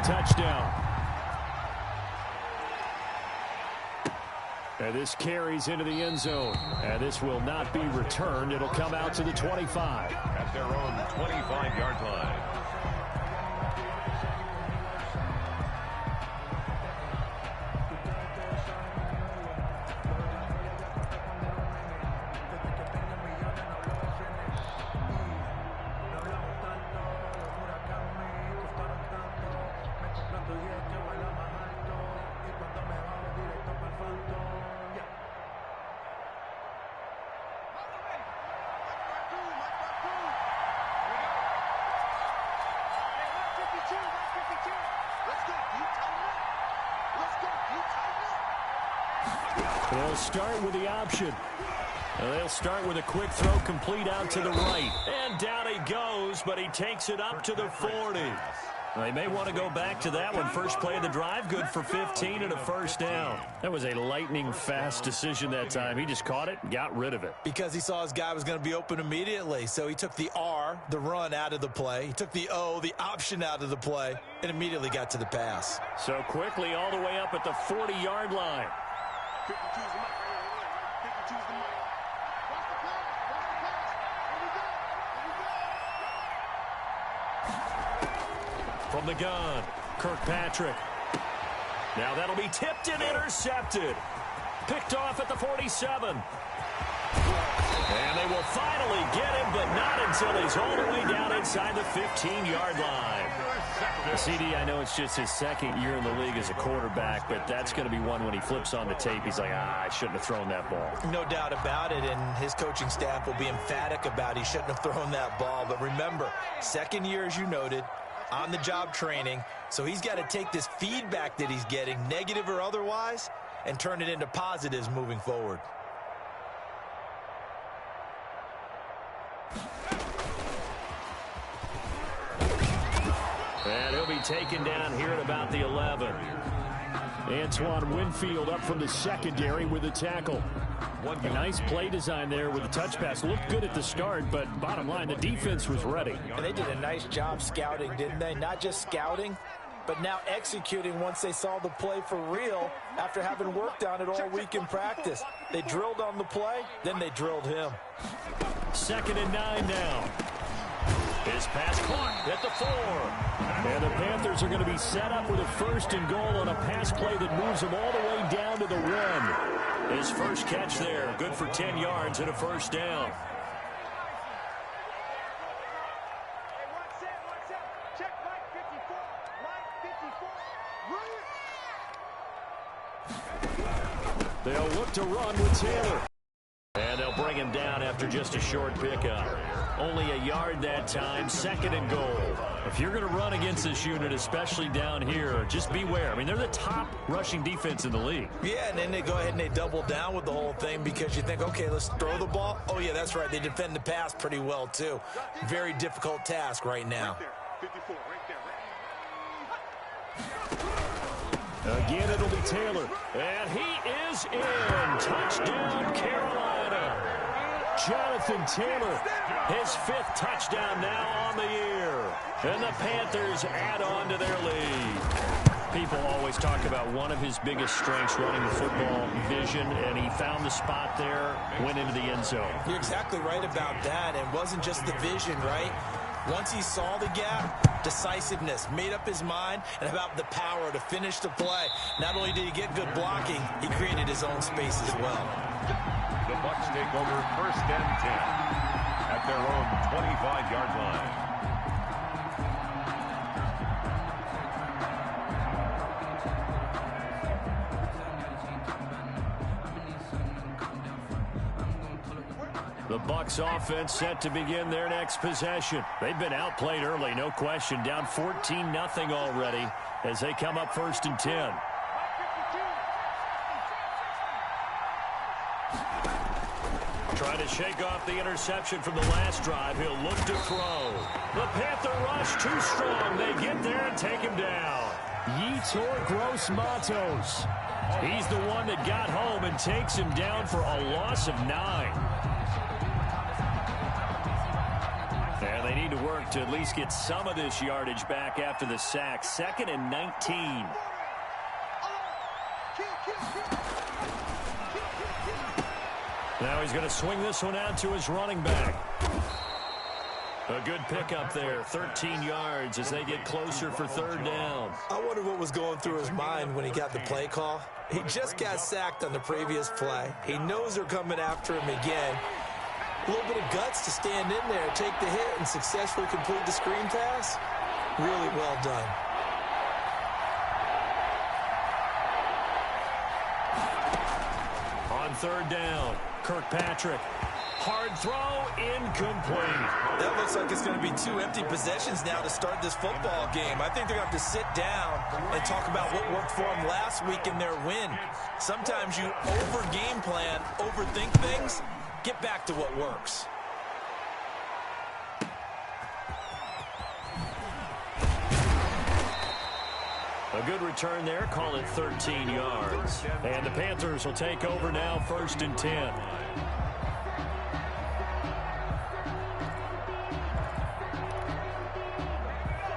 touchdown. And this carries into the end zone. And this will not be returned. It'll come out to the 25. At their own 25-yard line. They'll start with the option. They'll start with a quick throw complete out to the right. And down he goes, but he takes it up to the 40. They may want to go back to that one. First play of the drive, good for 15 and a first down. That was a lightning-fast decision that time. He just caught it and got rid of it. Because he saw his guy was going to be open immediately. So he took the R, the run, out of the play. He took the O, the option, out of the play, and immediately got to the pass. So quickly all the way up at the 40-yard line. From the gun, Kirkpatrick. Now that'll be tipped and intercepted. Picked off at the 47. And they will finally get him, but not until he's all the way down inside the 15-yard line. CD, I know it's just his second year in the league as a quarterback, but that's going to be one when he flips on the tape. He's like, I shouldn't have thrown that ball. No doubt about it, and his coaching staff will be emphatic about he shouldn't have thrown that ball. But remember, second year, as you noted, on-the-job training, so he's got to take this feedback that he's getting, negative or otherwise, and turn it into positives moving forward. And he'll be taken down here at about the 11. Antoine Winfield up from the secondary with the tackle. A nice play design there with the touch pass. Looked good at the start, but bottom line, the defense was ready. And they did a nice job scouting, didn't they? Not just scouting, but now executing once they saw the play for real after having worked on it all week in practice. They drilled on the play, then they drilled him. 2nd and 9 now. His pass caught at the 4. And the Panthers are going to be set up with a 1st and goal on a pass play that moves them all the way down to the 1. His first catch there, good for 10 yards and a first down. They'll look to run with Taylor. And they'll bring him down after just a short pickup. Only a yard that time, 2nd and goal. If you're going to run against this unit, especially down here, just beware. I mean, they're the top rushing defense in the league. Yeah, and then they go ahead and they double down with the whole thing because you think, okay, let's throw the ball. Oh, yeah, that's right. They defend the pass pretty well, too. Very difficult task right now. Again, it'll be Taylor. And he is in. Touchdown, Carolina. Jonathan Taylor, his 5th touchdown now on the year. And the Panthers add on to their lead. People always talk about one of his biggest strengths, running the football, vision, and he found the spot there, went into the end zone. You're exactly right about that. It wasn't just the vision, right? Once he saw the gap, decisiveness, made up his mind, and about the power to finish the play. Not only did he get good blocking, he created his own space as well. The Bucs take over 1st and 10 at their own 25-yard line. The Bucs offense set to begin their next possession. They've been outplayed early, no question. Down 14-0 already as they come up 1st and 10. Trying to shake off the interception from the last drive. He'll look to throw. The Panther rush too strong. They get there and take him down. Yetur Gross-Matos. He's the one that got home and takes him down for a loss of 9. And they need need to work to at least get some of this yardage back after the sack. 2nd and 19. Now he's going to swing this one out to his running back. A good pickup there, 13 yards as they get closer for 3rd down. I wonder what was going through his mind when he got the play call. He just got sacked on the previous play. He knows they're coming after him again. A little bit of guts to stand in there, take the hit, and successfully complete the screen pass. Really well done. On 3rd down, Kirkpatrick. Hard throw, incomplete. That looks like it's going to be 2 empty possessions now to start this football game. I think they're going to have to sit down and talk about what worked for them last week in their win. Sometimes you over-game plan, overthink things. Get back to what works. A good return there, call it 13 yards. And the Panthers will take over now, 1st and 10.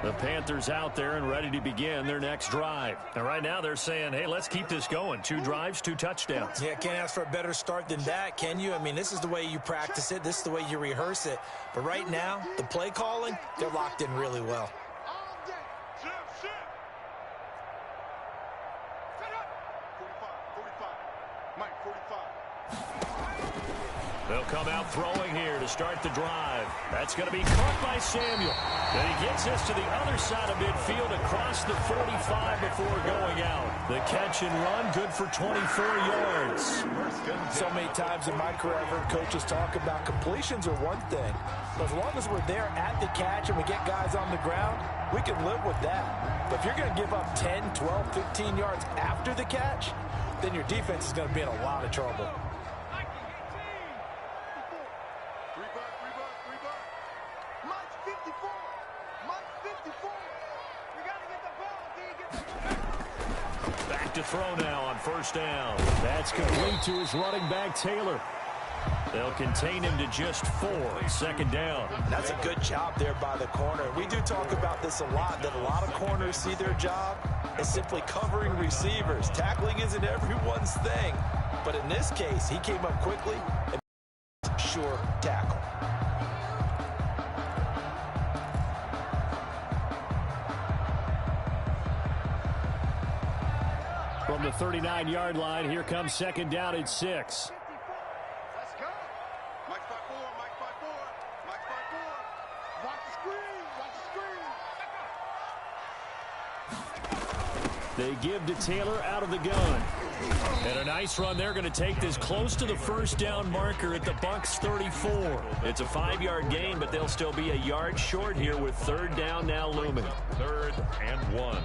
The Panthers out there and ready to begin their next drive. And right now they're saying, hey, let's keep this going. 2 drives, 2 touchdowns. Yeah, can't ask for a better start than that, can you? I mean, this is the way you practice it. This is the way you rehearse it. But right now, the play calling, they're locked in really well. They'll come out throwing here to start the drive. That's going to be caught by Samuel. And he gets this to the other side of midfield across the 45 before going out. The catch and run, good for 24 yards. So many times in my career, I've heard coaches talk about completions are one thing. But as long as we're there at the catch and we get guys on the ground, we can live with that. But if you're going to give up 10, 12, 15 yards after the catch, then your defense is going to be in a lot of trouble. Back to throw now on 1st down. That's complete to his running back, Taylor. They'll contain him to just 4. 2nd down. That's a good job there by the corner. We do talk about this a lot, that a lot of corners see their job as simply covering receivers. Tackling isn't everyone's thing. But in this case, he came up quickly and sure tackle. From the 39-yard line, here comes 2nd down at 6. Let's go. Mike 5-4, Mike 5-4, Mike 5-4. Watch the screen, watch the screen. They give to Taylor out of the gun. And a nice run. They're going to take this close to the 1st down marker at the Bucs 34. It's a 5-yard gain, but they'll still be a yard short here with 3rd down now looming. 3rd and 1.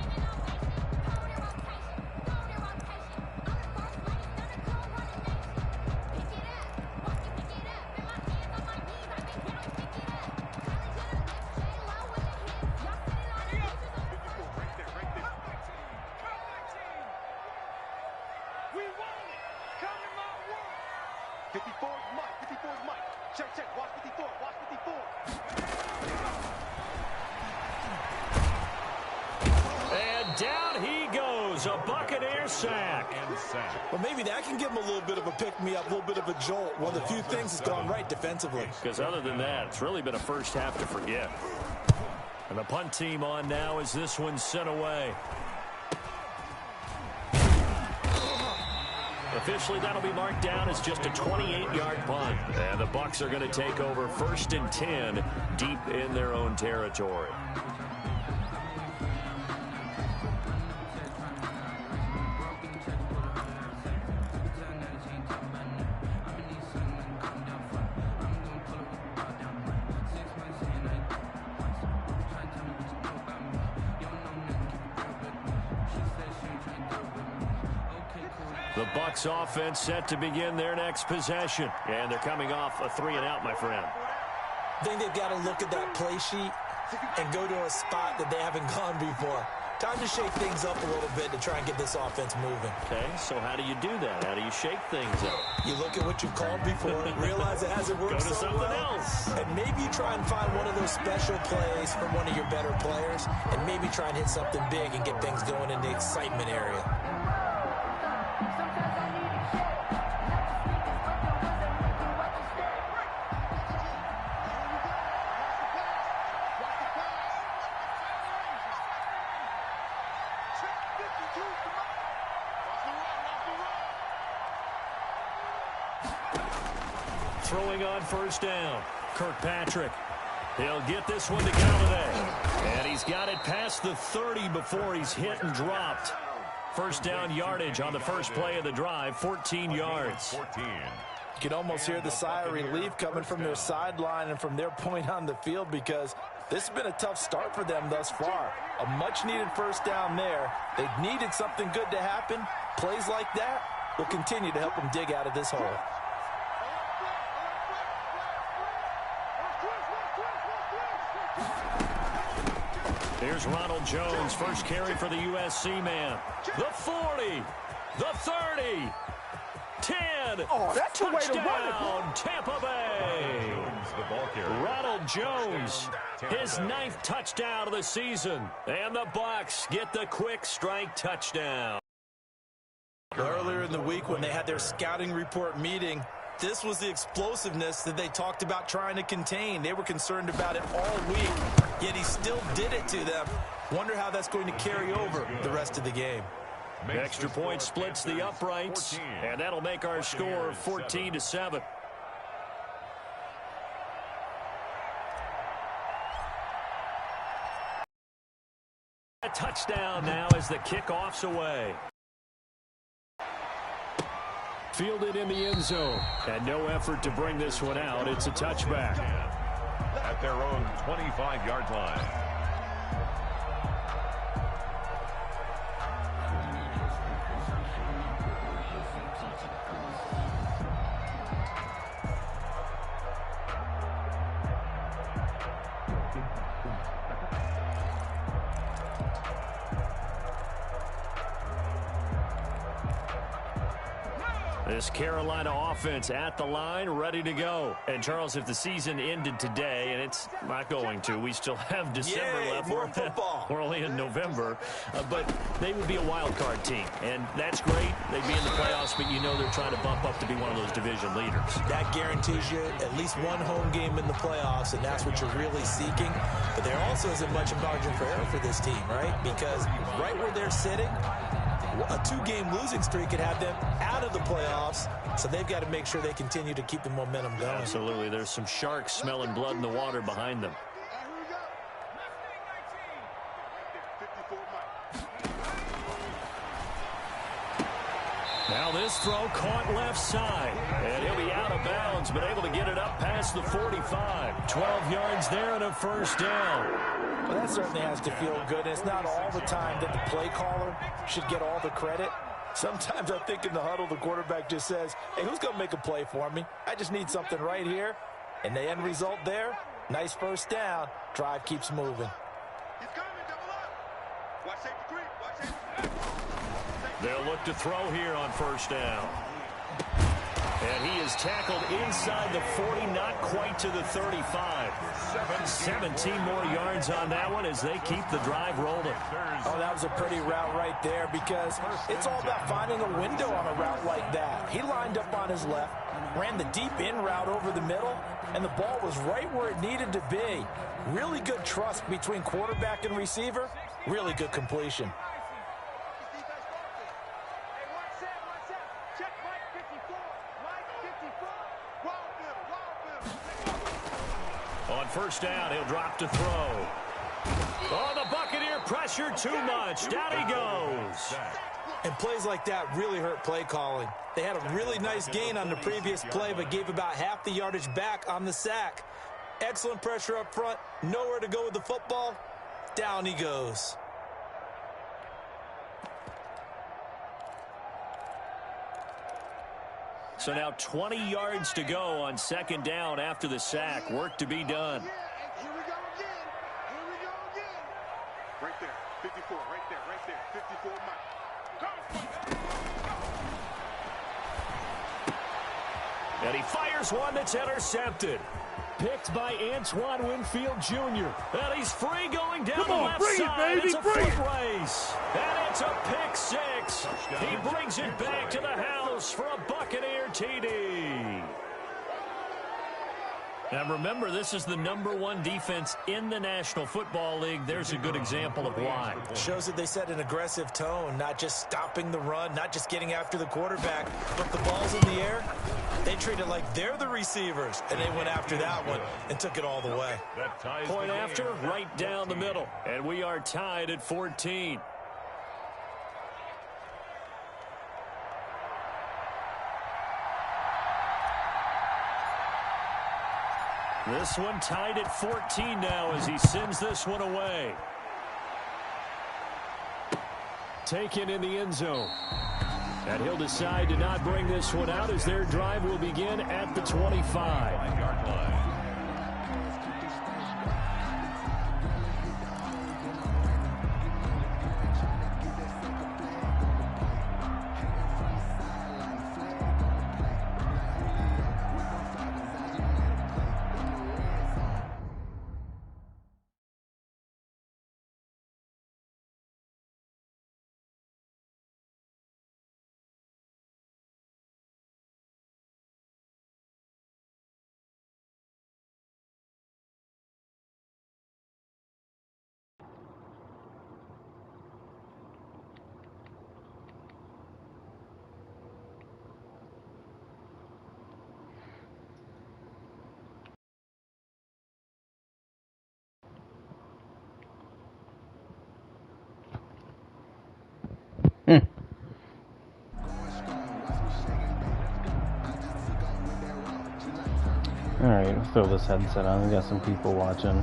A Buccaneer sack. Well, maybe that can give him a little bit of a pick-me-up, a little bit of a jolt. One of the few things that's gone right defensively. Because other than that, it's really been a first half to forget. And the punt team on now as this one's sent away. Officially, that'll be marked down as just a 28-yard punt. And the Bucs are going to take over 1st and 10 deep in their own territory. The Bucs offense set to begin their next possession. And they're coming off a 3-and-out, my friend. I think they've got to look at that play sheet and go to a spot that they haven't gone before. Time to shake things up a little bit to try and get this offense moving. Okay, so how do you do that? How do you shake things up? You look at what you've called before, realize it hasn't worked Go to so something well, else. and maybe you try and find one of those special plays from one of your better players, and maybe try and hit something big and get things going in the excitement area. Throwing on first down, Kirkpatrick. He'll get this one to go today. And he's got it past the 30 before he's hit and dropped. First down yardage on the first play of the drive, 14 yards. 14. You can almost hear the sigh of relief coming from their sideline and from their point on the field, because this has been a tough start for them thus far. A much-needed first down there. They've needed something good to happen. Plays like that will continue to help them dig out of this hole. Here's Ronald Jones, first carry for the USC man. The 40, the 30, 10. Oh, that's the way to run it. Touchdown, Tampa Bay. The ball carrier. Ronald Jones, his 9th touchdown of the season. And the Bucs get the quick strike touchdown. Earlier in the week when they had their scouting report meeting, this was the explosiveness that they talked about trying to contain. They were concerned about it all week, yet he still did it to them. Wonder how that's going to carry over the rest of the game. Extra point splits the uprights, and that'll make our score 14-7. A touchdown now as the kickoff's away. Fielded in the end zone, and no effort to bring this one out. It's a touchback. At their own 25-yard line. This Carolina offense at the line, ready to go. And, Charles, if the season ended today, and it's not going to, we still have December left. More football. We're only in November. But they would be a wild card team, and that's great. They'd be in the playoffs, but you know they're trying to bump up to be one of those division leaders. That guarantees you at least one home game in the playoffs, and that's what you're really seeking. But there also isn't much margin for error for this team, right? Because right where they're sitting, a 2-game losing streak could have them out of the playoffs, so they've got to make sure they continue to keep the momentum going. Absolutely. There's some sharks smelling blood in the water behind them. Now this throw caught left side, and he'll be out of bounds, but able to get it up past the 45. 12 yards there and a first down. Well, that certainly has to feel good. It's not all the time that the play caller should get all the credit. Sometimes I think in the huddle, the quarterback just says, hey, who's going to make a play for me? I just need something right here. And the end result there, nice first down. Drive keeps moving. He's coming, double up. Watch safety creep. Watch safety. They'll look to throw here on first down. And he is tackled inside the 40, not quite to the 35. 17 more yards on that one as they keep the drive rolling. Oh, that was a pretty route right there, because it's all about finding a window on a route like that. He lined up on his left, ran the deep in route over the middle, and the ball was right where it needed to be. Really good trust between quarterback and receiver. Really good completion. On first down, he'll drop to throw. Oh, the Buccaneer pressure too much. Down he goes. And plays like that really hurt play calling. They had a really nice gain on the previous play, but gave about half the yardage back on the sack. Excellent pressure up front. Nowhere to go with the football. Down he goes. So now 20 yards to go on second down after the sack. Work to be done. Here we go again. Here we go again. Right there. 54, right there, 54, Mike. Go! And he fires one that's intercepted. Picked by Antoine Winfield Jr. And he's free going down the left side. It's a foot race. And it's a pick six. He brings it back to the house for a Buccaneer TD. And remember, this is the #1 defense in the National Football League. There's a good example of why. Shows that they set an aggressive tone, not just stopping the run, not just getting after the quarterback, but the ball's in the air. They treat it like they're the receivers, and they went after that one and took it all the way. Point after, right down the middle. And we are tied at 14. This one tied at 14 now as he sends this one away. Taken in the end zone. And he'll decide to not bring this one out as their drive will begin at the 25-yard line. Alright, let's throw this headset on. We got some people watching.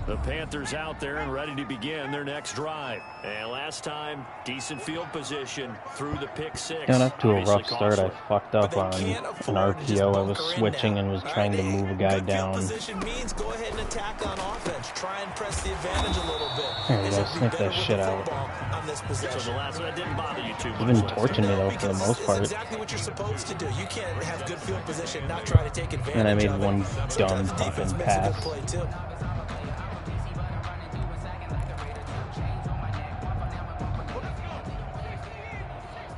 The Panthers out there and ready to begin their next drive. And last time, decent field position through the pick six. Got up to a rough start. I fucked up on an RPO. I was switching and was trying to move a guy down. Position means go ahead and attack on offense. Try and press the advantage a little bit. There you go, sniff that shit out. On this possession. So the last one that didn't bother you too much. He's been torching me though for the most part. Exactly what you're supposed to do. You can't have good field position, not try to take advantage. And I made of one it. dumb Sometimes defense fucking makes a good pass. play too.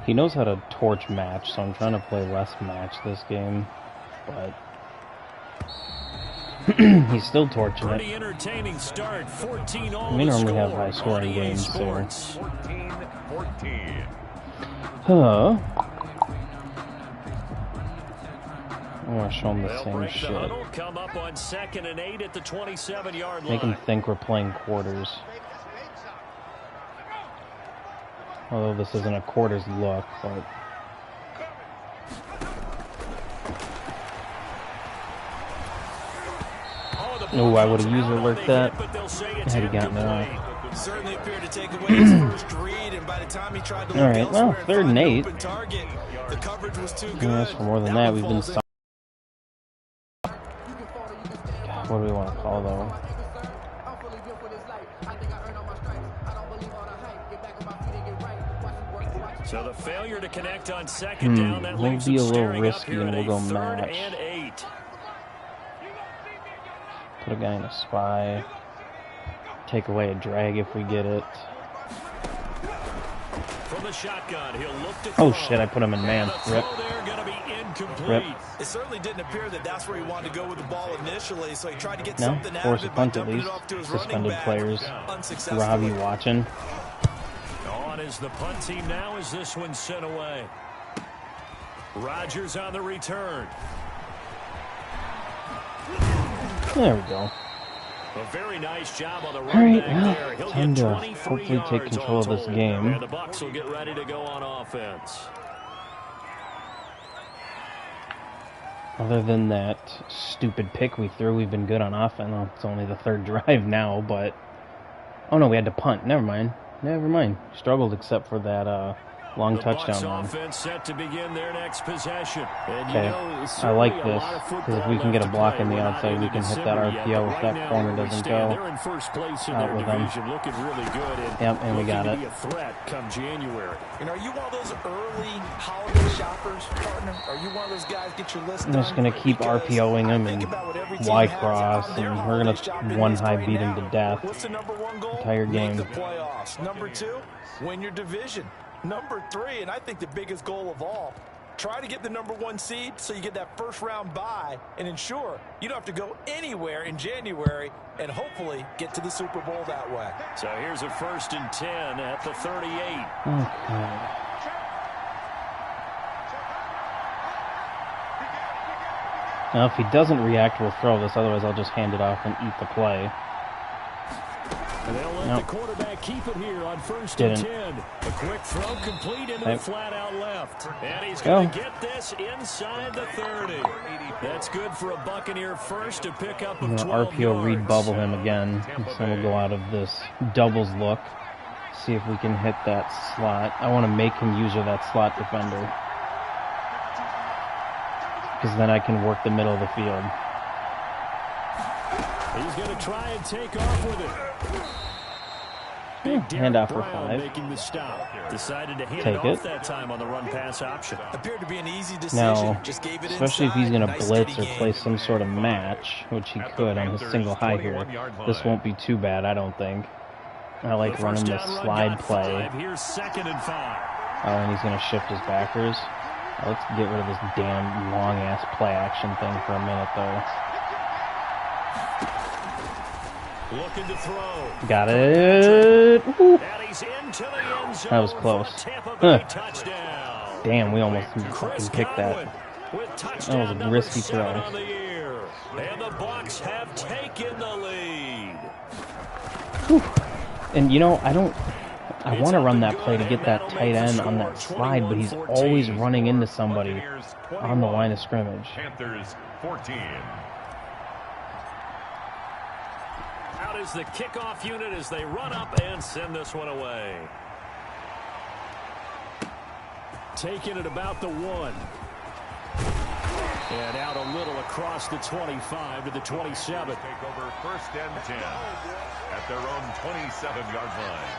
He knows how to torch match, so I'm trying to play less match this game, but he's still torching it. Pretty entertaining start. 14 all. We normally have high-scoring games, so. 14-14. Huh. I want to show him the They'll same break shit. the huddle, come up on 2nd and 8 at the 27-yard line. Make him think we're playing quarters. Although this isn't a quarters look, but... Oh, I would have used alert that. Had he gotten it off. Certainly appeared to take away his first read, and by the time he tried to look Alright, well, elsewhere and 3rd and find an 8. open target, the coverage was too good. Yes, for more than that, we've been... falls in. God, what do we want to call though? So the failure to connect on 2nd down, that We'll leaves be a them little staring up risky here and at we'll a go 3rd match. and 8. Put a guy in a spy. Take away a drag if we get it. From the shotgun, he'll look to Oh throw. shit, I put him in man. And the Rip. throw there gonna be incomplete. Rip. It certainly didn't appear that that's where he wanted to go with the ball initially, so he tried to get No, something out force of a it by punt at dumping least. it off to his running Suspended back. players. Unsuccessful. Robbie watching. On is the punt team now as this one's sent away. Rodgers on the return. There we go. A very nice job on the All run right, back well, there. He'll time get to 23 hopefully take yards control all of this told. game. And the Bucs will get ready to go on offense. Other than that stupid pick we threw, we've been good on offense. Well, it's only the 3rd drive now, but... Oh no, we had to punt. Never mind. Struggled except for that Long The touchdown Bucs run. offense set to begin their next possession. And Okay, I like this, because if we can get a block in the outside, we can hit that RPO if that corner doesn't go. They're in first place in Out their with them. division, looking really good. Yep, and we got looking it. to be a threat come January. And are you one of those early holiday shoppers, partner? Are you one of those guys get your list I'm just going to keep RPOing him and Y cross, and we're going to one high beat him to death. What's the number one goal? Entire game. Make the playoffs. Number 2, win your division. Number 3, and I think the biggest goal of all, try to get the number 1 seed so you get that first round bye and ensure you don't have to go anywhere in January and hopefully get to the Super Bowl that way. So here's a 1st and 10 at the 38. Okay. Now, if he doesn't react, we'll throw this. Otherwise, I'll just hand it off and eat the play. And they'll let the quarterback keep it here on 1st and 10. A quick throw complete into the flat out left. And he's going to get this inside the 30. That's good for a Buccaneer first to pick up a 12 RPO yards. read bubble him again. So we'll go out of this doubles look. See if we can hit that slot. I want to make him use of that slot defender, because then I can work the middle of the field. He's going to try and take off with it. Hand off for Brown 5. making the stop. Decided to hand Take it it. off that time on the run pass option. Appeared to be an easy decision. Now, Just gave it especially if he's inside. going to Nice blitz steady or play some sort of match, which he could on his single high here, this won't be too bad, I don't think. I like running the slide play. Here's 2nd and 5. Oh, and he's going to shift his backers. Let's get rid of this damn long-ass play action thing for a minute, though. Looking to throw. Got it. Woo. And he's into the end zone. That was close. For a Tampa Bay touchdown. Damn, we almost Chris fucking picked Godwin that. with That touchdown was a number risky 7 throw. on the year. And the Bucs have taken the lead. Whew. And you know, I want to run that play to get that tight end on that slide, but he's always running into somebody on the line of scrimmage. Panthers 14. Out is the kickoff unit as they run up and send this one away. Taking it about the 1. And out a little across the 25 to the 27. Take over 1st and 10 at their own 27-yard line.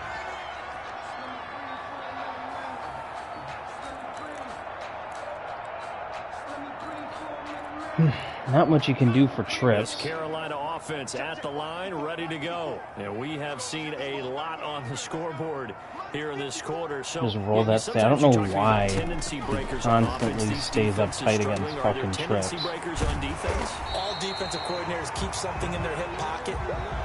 Not much you can do for This trips. Carolina offense at the line, ready to go. And we have seen a lot on the scoreboard here in this quarter. So Just roll that stat. I don't know why he constantly These stays defenses uptight against struggling. Are there fucking tendency trips. breakers on defense? All defensive coordinators keep something in their hip pocket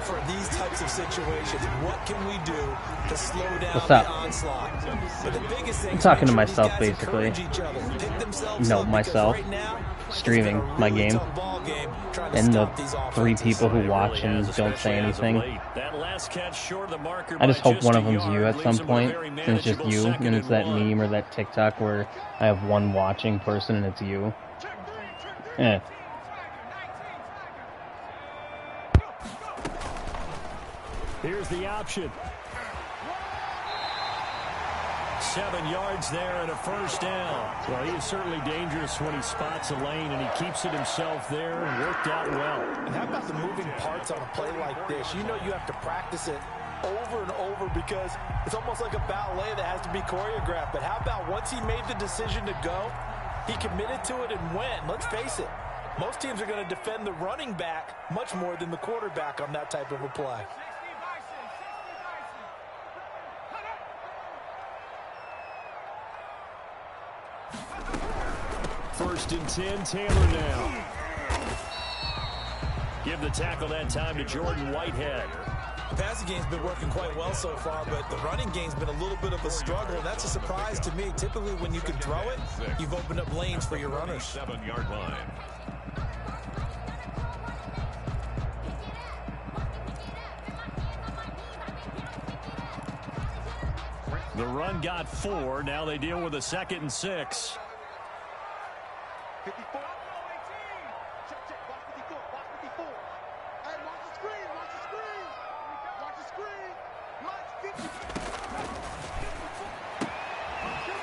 for these types of situations. What can we do to slow down What's the up? onslaught? But the biggest thing I'm is talking to make sure myself, these guys basically. encourage each other, pick themselves No, up, because myself. right now, Streaming it's been a my really game. tough ball game trying to And the stop these 3 offenses. people who It watch really and has, don't especially say as of anything. late. That last catch short of the marker I just by hope one a of them's you yard at some leaves them with a point, very and it's just manageable you, 2nd and it's that 1. meme or that TikTok where I have one watching person and it's you. Eh. Here's the option. 7 yards there and a 1st down. Well, he is certainly dangerous when he spots a lane, and he keeps it himself there and worked out well. And how about the moving parts on a play like this? You know you have to practice it over and over because it's almost like a ballet that has to be choreographed. But how about once he made the decision to go, he committed to it and went. Let's face it, most teams are going to defend the running back much more than the quarterback on that type of a play. First and 10, Taylor now. Give the tackle that time to Jordan Whitehead. The passing game's been working quite well so far, but the running game's been a little bit of a struggle, and that's a surprise to me. Typically, when you can throw it, you've opened up lanes for your runners. 7-yard line. The run got 4. Now they deal with a 2nd and 6. 54. Check, check. Watch 54. Watch 54. Hey, watch the screen. Watch the screen. Watch the screen. Watch 54.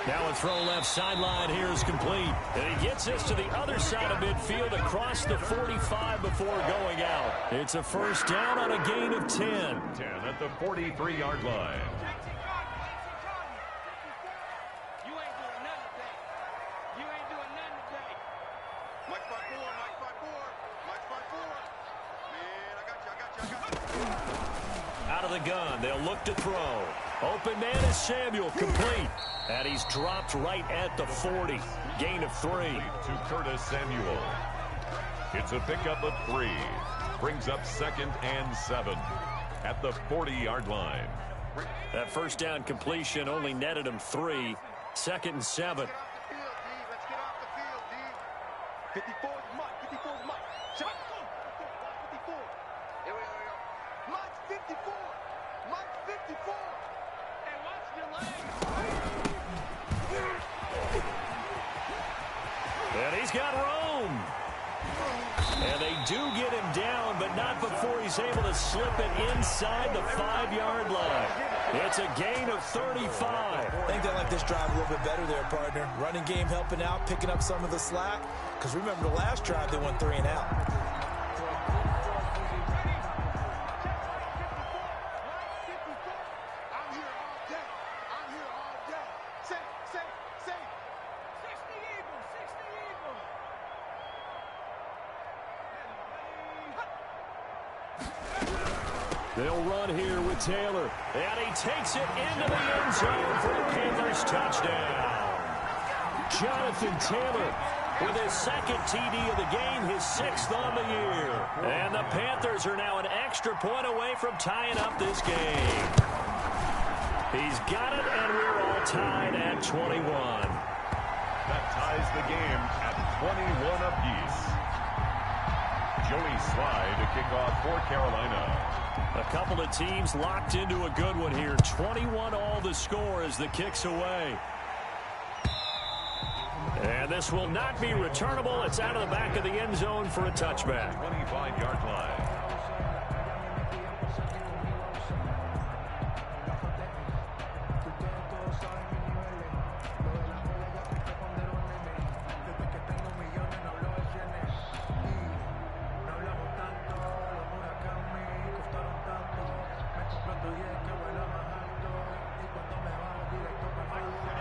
Now a throw left sideline here is complete. And he gets this to the other side of midfield across the 45 before going out. It's a first down on a gain of 10. 10 at the 43-yard line. Out of the gun, they'll look to throw. Open man is Samuel, complete. And he's dropped right at the 40. Gain of 3. To Curtis Samuel. It's a pickup of 3. Brings up 2nd and 7 at the 40-yard line. That first down completion only netted him 3. 2nd and 7. Let's get off the field, D. 54 is Mike. 54 is Mike. Shot. 54. Here we go. Mike's 54. Mike's 54. And watch your legs. And he's got room. And they do get him down, but not before he's able to slip it inside the 5-yard line. It's a gain of 35. I think they like this drive a little bit better there, partner. Running game helping out, picking up some of the slack. Because remember the last drive, they went 3 and out. They'll run here with Taylor. And he takes it into the end zone for a Panthers touchdown. Jonathan Taylor with his 2nd TD of the game, his 6th on the year. And the Panthers are now an extra point away from tying up this game. He's got it, and we're all tied at 21. That ties the game at 21 apiece. Joey Sly to kick off for Carolina. A couple of teams locked into a good one here. 21 all the score as the kick's away. And this will not be returnable. It's out of the back of the end zone for a touchback. 25-yard line.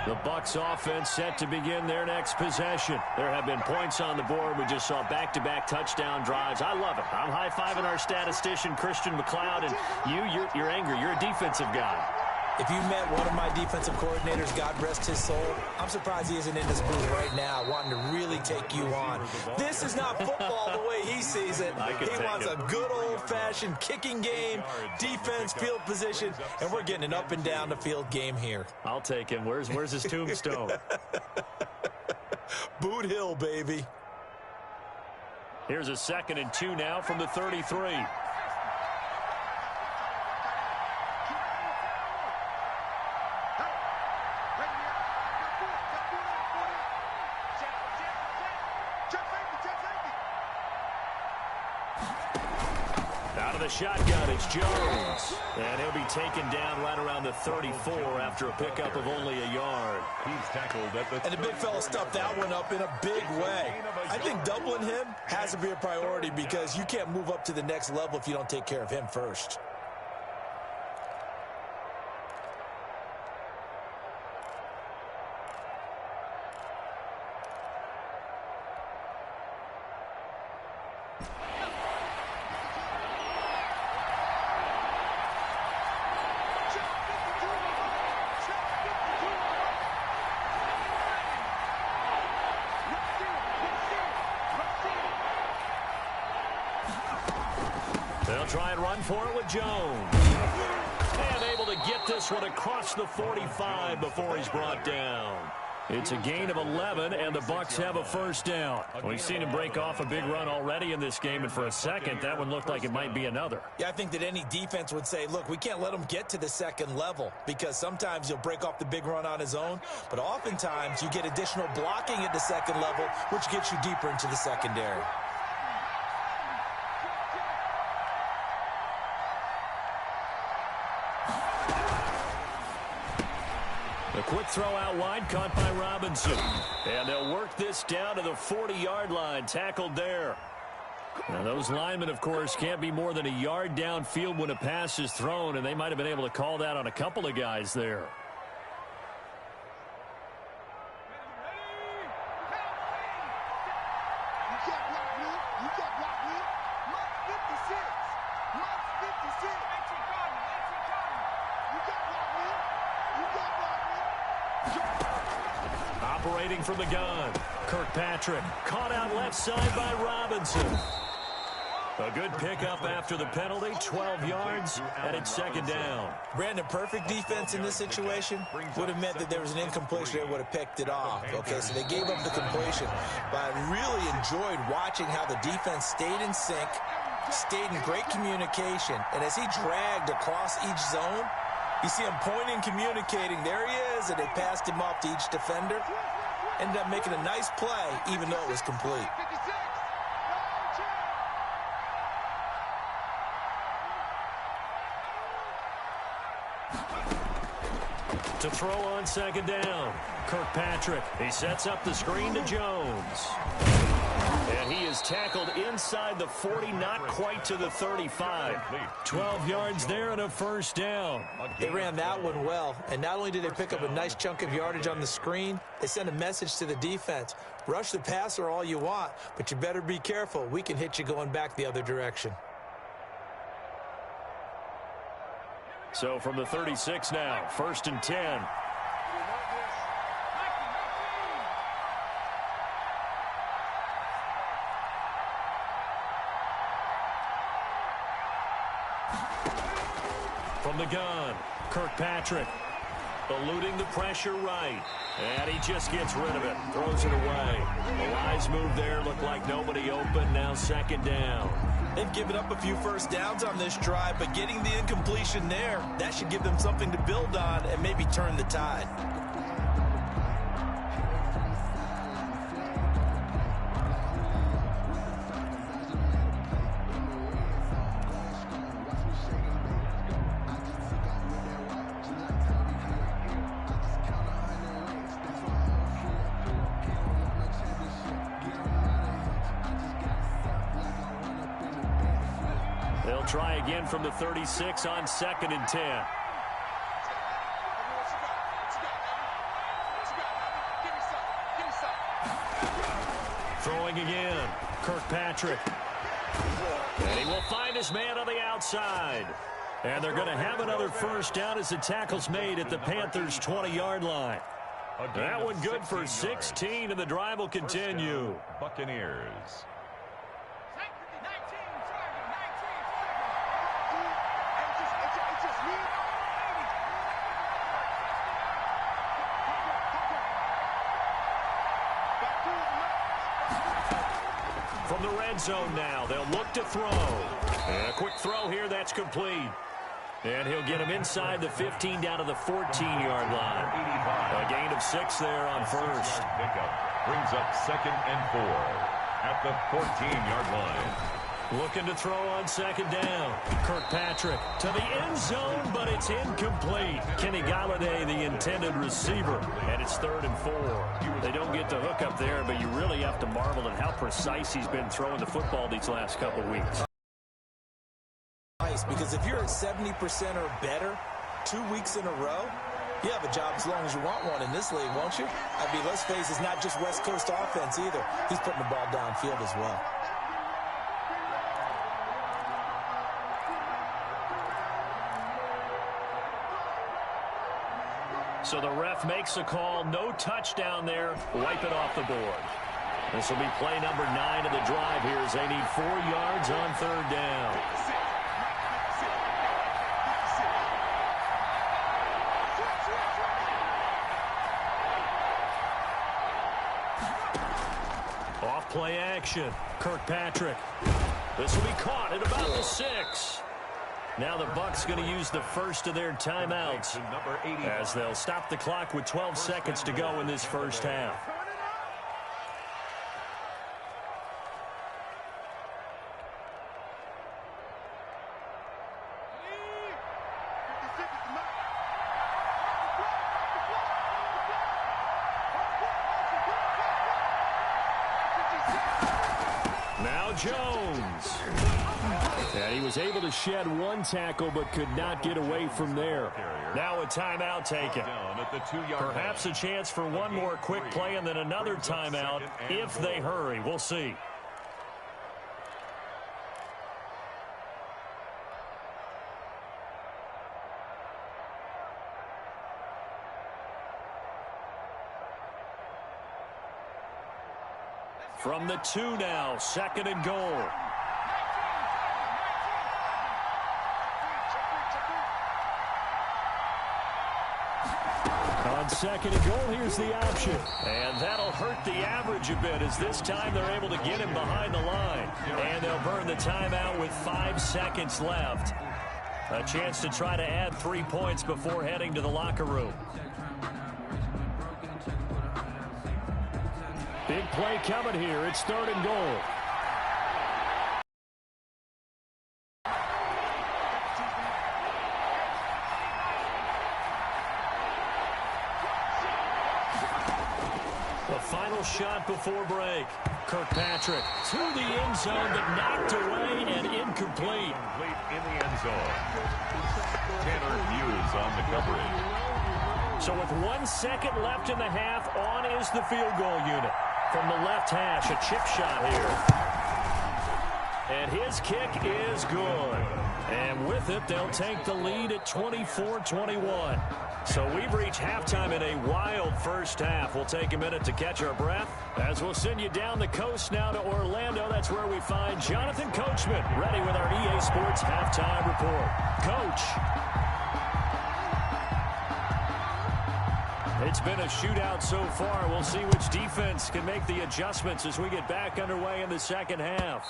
The Bucs offense set to begin their next possession. There have been points on the board. We just saw back-to-back touchdown drives. I love it. I'm high-fiving our statistician, Christian McLeod, and you're angry. You're a defensive guy. If you met one of my defensive coordinators, God rest his soul, I'm surprised he isn't in this booth right now wanting to really take you on. This is not football the way he sees it. He wants a good old-fashioned kicking game, defense, field position, and we're getting an up-and-down-the-field game here. I'll take him. Where's his tombstone? Boot Hill, baby. Here's a 2nd and 2 now from the 33. The shotgun, it's Jones. And he'll be taken down right around the 34 after a pickup of only a yard. He's tackled at the... And the big fella stuffed that one up in a big way. I think doubling him has to be a priority because you can't move up to the next level if you don't take care of him first. They'll try and run for it with Jones. And able to get this one across the 45 before he's brought down. It's a gain of 11, and the Bucs have a first down. We've seen him break off a big run already in this game, and for a second, that one looked like it might be another. Yeah, I think that any defense would say, look, we can't let him get to the second level because sometimes he'll break off the big run on his own, but oftentimes you get additional blocking at the second level, which gets you deeper into the secondary. A quick throw out wide, caught by Robinson. And they'll work this down to the 40-yard line, tackled there. Now, those linemen, of course, can't be more than a yard downfield when a pass is thrown, and they might have been able to call that on a couple of guys there. Operating from the gun, Kirkpatrick caught out left side by Robinson. A good pickup after the penalty, 12 yards, and it's second down. Brandon, perfect defense in this situation would have meant that there was an incompletion. They would have picked it off. Okay, so they gave up the completion. But I really enjoyed watching how the defense stayed in sync, stayed in great communication. And as he dragged across each zone, you see him pointing, communicating. There he is, and they passed him off to each defender. Ended up making a nice play, even though it was complete. To throw on second down, Kirkpatrick. He sets up the screen to Jones. And he is tackled inside the 40, not quite to the 35. 12 yards there and a first down. They ran that one well, and not only did they pick up a nice chunk of yardage on the screen, they sent a message to the defense. Rush the passer all you want, but you better be careful. We can hit you going back the other direction. So from the 36 now, 1st and 10. From the gun, Kirkpatrick eluding the pressure right. And he just gets rid of it, throws it away. The Lions move there, looked like nobody open, now second down. They've given up a few first downs on this drive, but getting the incompletion there, that should give them something to build on and maybe turn the tide. They'll try again from the 36 on 2nd and 10. Throwing again, Kirkpatrick. And he will find his man on the outside. And they're going to have another first down as the tackle's made at the Panthers' 20-yard line. That one good for 16, and the drive will continue. Buccaneers. From the red zone now, they'll look to throw. And a quick throw here, that's complete. And he'll get him inside the 15 down to the 14-yard line. A gain of 6 there on first. Brings up 2nd and 4 at the 14-yard line. Looking to throw on 2nd down. Kirkpatrick to the end zone, but it's incomplete. Kenny Galladay, the intended receiver, and it's 3rd and 4. They don't get the hook up there, but you really have to marvel at how precise he's been throwing the football these last couple weeks. Nice, because if you're at 70% or better 2 weeks in a row, you have a job as long as you want one in this league, won't you? I mean, let's face it, it's not just West Coast offense either. He's putting the ball downfield as well. So the ref makes a call. No touchdown there. Wipe it off the board. This will be play number 9 of the drive here as they need 4 yards on 3rd down. Off play action. Kirkpatrick. This will be caught at about the 6. Now the Bucs going to use the first of their timeouts as they'll stop the clock with 12 seconds to go in this first half. Jones. And he was able to shed one tackle but could not get away from there. Now a timeout taken. Perhaps a chance for one more quick play and then another timeout if they hurry. We'll see. From the 2 now, 2nd and goal. On 2nd and goal, here's the option. And that'll hurt the average a bit as this time they're able to get him behind the line. And they'll burn the timeout with 5 seconds left. A chance to try to add 3 points before heading to the locker room. Big play coming here. It's 3rd and goal. The final shot before break. Kirkpatrick to the end zone, but knocked away and incomplete. Complete in the end zone. Tanner Hughes on the coverage. So with 1 second left in the half, on is the field goal unit. From the left hash, a chip shot here. And his kick is good. And with it, they'll take the lead at 24-21. So we've reached halftime in a wild first half. We'll take a minute to catch our breath as we'll send you down the coast now to Orlando. That's where we find Jonathan Coachman ready with our EA Sports halftime report. Coach. It's been a shootout so far. We'll see which defense can make the adjustments as we get back underway in the second half.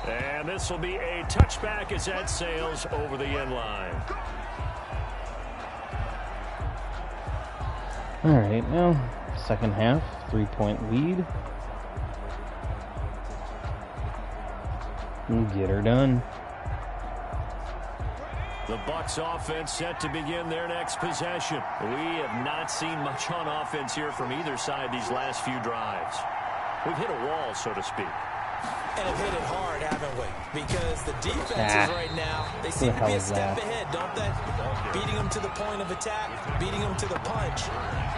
And this will be a touchback as Ed sails over the end line. All right, now, second half, 3-point lead. And get her done. The Bucs offense set to begin their next possession. We have not seen much on offense here from either side these last few drives. We've hit a wall, so to speak. And have hit it hard, haven't we? Because the defenses right now, they seem to be a step ahead, don't they? Beating them to the point of attack, beating them to the punch.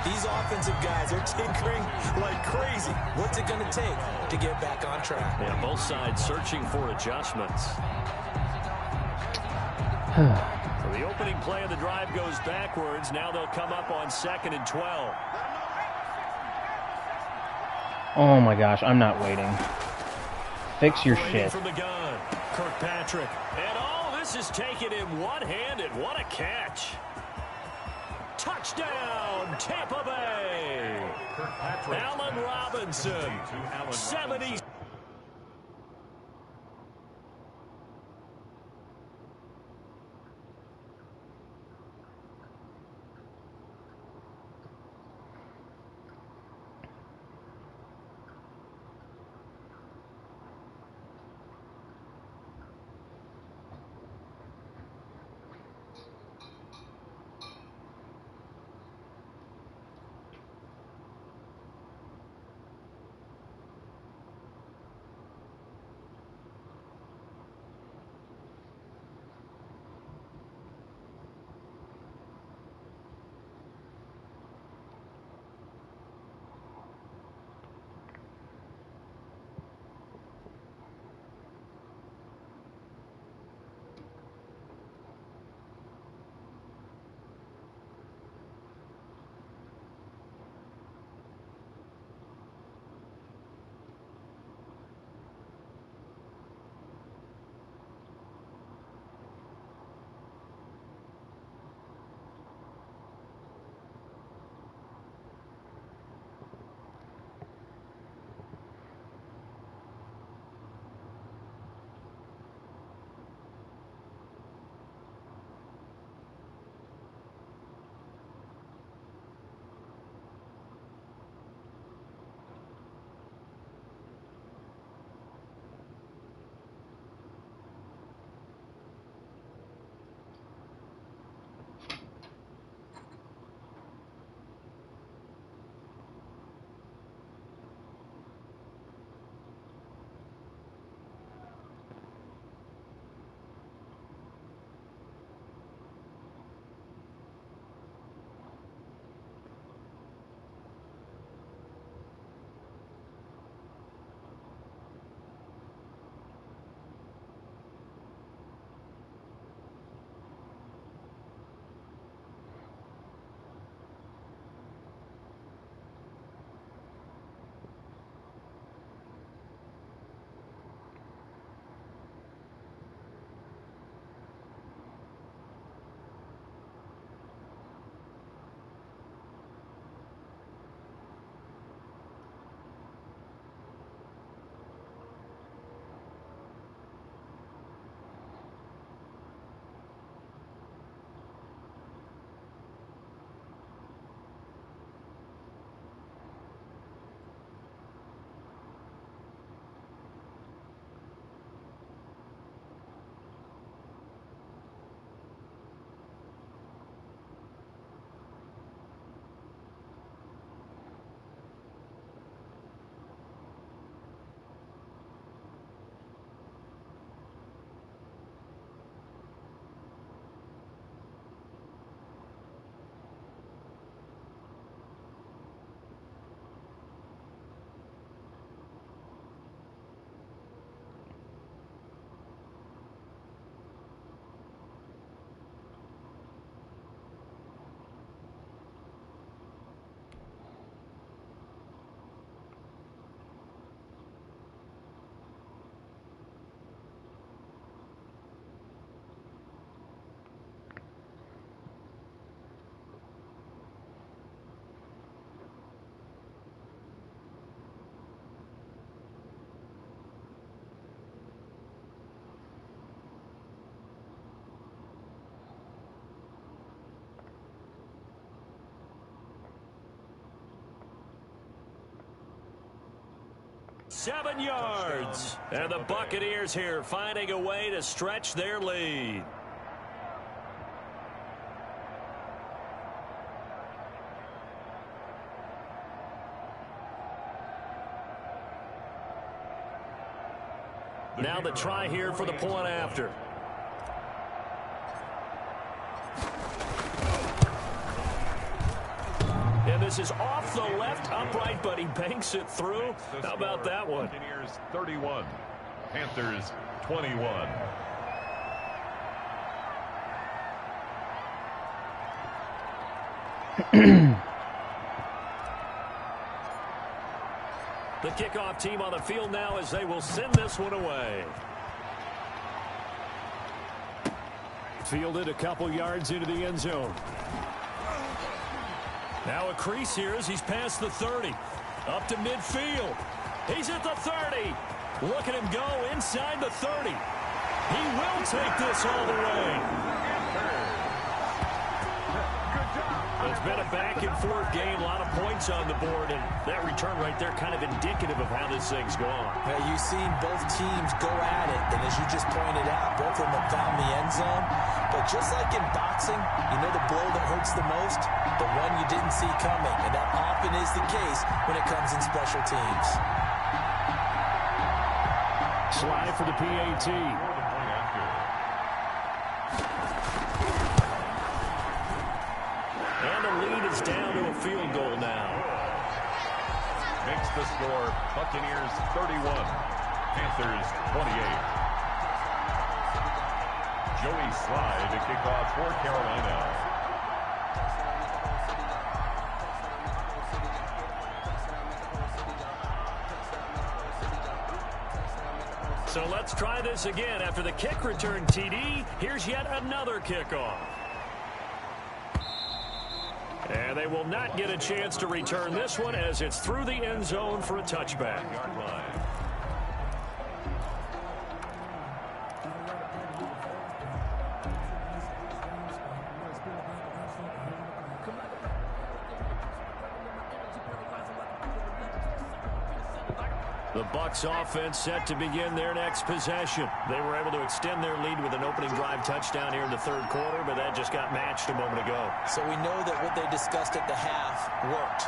These offensive guys, they're tinkering like crazy. What's it going to take to get back on track? Yeah, both sides searching for adjustments. So the opening play of the drive goes backwards. Now they'll come up on 2nd and 12. Oh my gosh, I'm not waiting. Fix your shit. From the gun, Kirkpatrick. And all this is taken in one-handed. What a catch. Touchdown, Tampa Bay. Allen Robinson, 70. 7 yards. And the Buccaneers here finding a way to stretch their lead. Now the try here for the point after. And this is off the left upright, but he banks it through. How about that one? Buccaneers 31, Panthers 21. The kickoff team on the field now as they will send this one away. Fielded a couple yards into the end zone. Now a crease here as he's past the 30. Up to midfield. He's at the 30. Look at him go inside the 30. He will take this all the way. It's been a back-and-forth game, a lot of points on the board, and that return right there kind of indicative of how this thing's gone. Yeah, you've seen both teams go at it, and as you just pointed out, both of them have found the end zone. But just like in boxing, you know the blow that hurts the most? The one you didn't see coming, and that often is the case when it comes in special teams. Slide for the PAT. And the lead is down to a field goal now. Makes the score Buccaneers 31, Panthers 28. Joey Slide to kick off for Carolina. So let's try this again. After the kick return TD, here's yet another kickoff. And they will not get a chance to return this one as it's through the end zone for a touchback. The Bucs offense set to begin their next possession. They were able to extend their lead with an opening drive touchdown here in the third quarter, but that just got matched a moment ago. So we know that what they discussed at the half worked.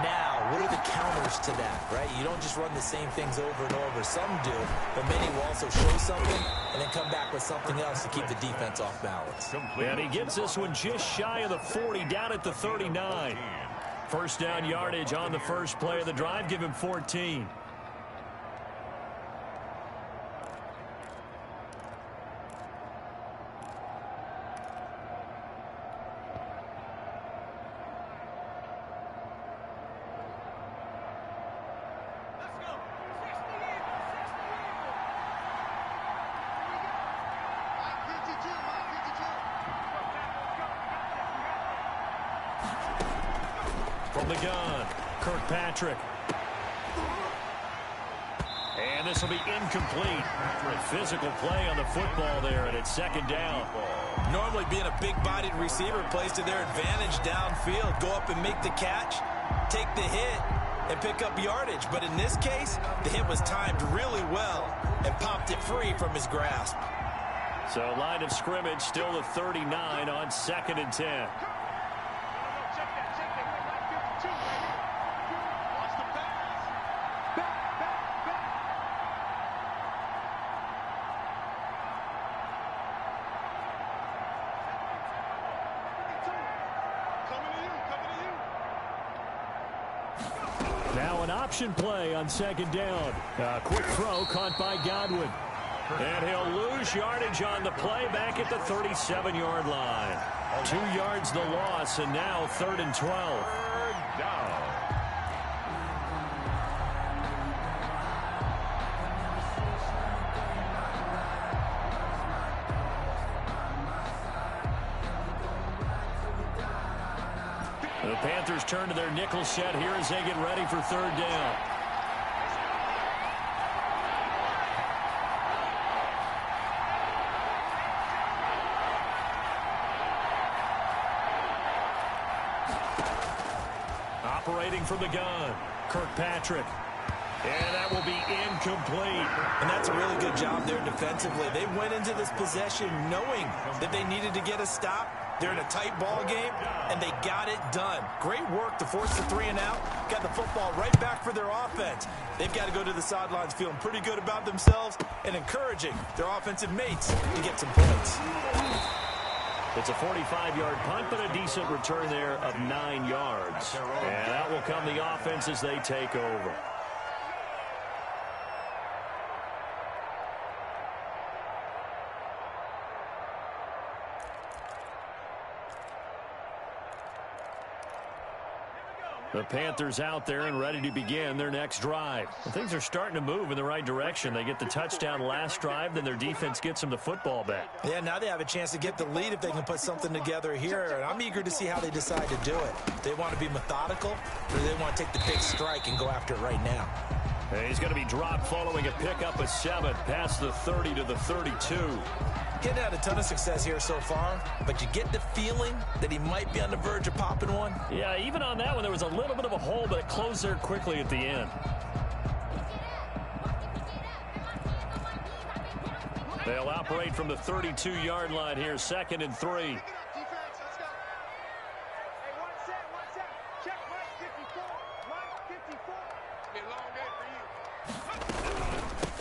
Now, what are the counters to that, right? You don't just run the same things over and over. Some do, but many will also show something and then come back with something else to keep the defense off balance. And he gets this one just shy of the 40, down at the 39. First down yardage on the first play of the drive. Give him 14. From the gun, Kirkpatrick. And this will be incomplete. A physical play on the football there, and it's second down. Normally being a big-bodied receiver plays to their advantage downfield. Go up and make the catch, take the hit, and pick up yardage. But in this case, the hit was timed really well and popped it free from his grasp. So line of scrimmage still the 39 on 2nd and 10. Now an option play on second down. A quick throw caught by Godwin. And he'll lose yardage on the play back at the 37-yard line. 2 yards the loss, and now 3rd and 12. Third down. The Panthers turn to their nickel set here as they get ready for 3rd down. Operating from the gun, Kirkpatrick. And that will be incomplete. And that's a really good job there defensively. They went into this possession knowing that they needed to get a stop. They're in a tight ball game, and they got it done. Great work to force the 3 and out. Got the football right back for their offense. They've got to go to the sidelines feeling pretty good about themselves and encouraging their offensive mates to get some points. It's a 45-yard punt, but a decent return there of 9 yards. And out will come the offense as they take over. The Panthers out there and ready to begin their next drive. Well, things are starting to move in the right direction. They get the touchdown last drive, then their defense gets them the football back. Yeah, now they have a chance to get the lead if they can put something together here, and I'm eager to see how they decide to do it. They want to be methodical, or they want to take the big strike and go after it right now. And he's going to be dropped following a pickup of 7 past the 30 to the 32. Getting had a ton of success here so far, but you get the feeling that he might be on the verge of popping one. Yeah, even on that one, there was a little bit of a hole, but it closed there quickly at the end. They'll operate from the 32-yard line here, 2nd and 3.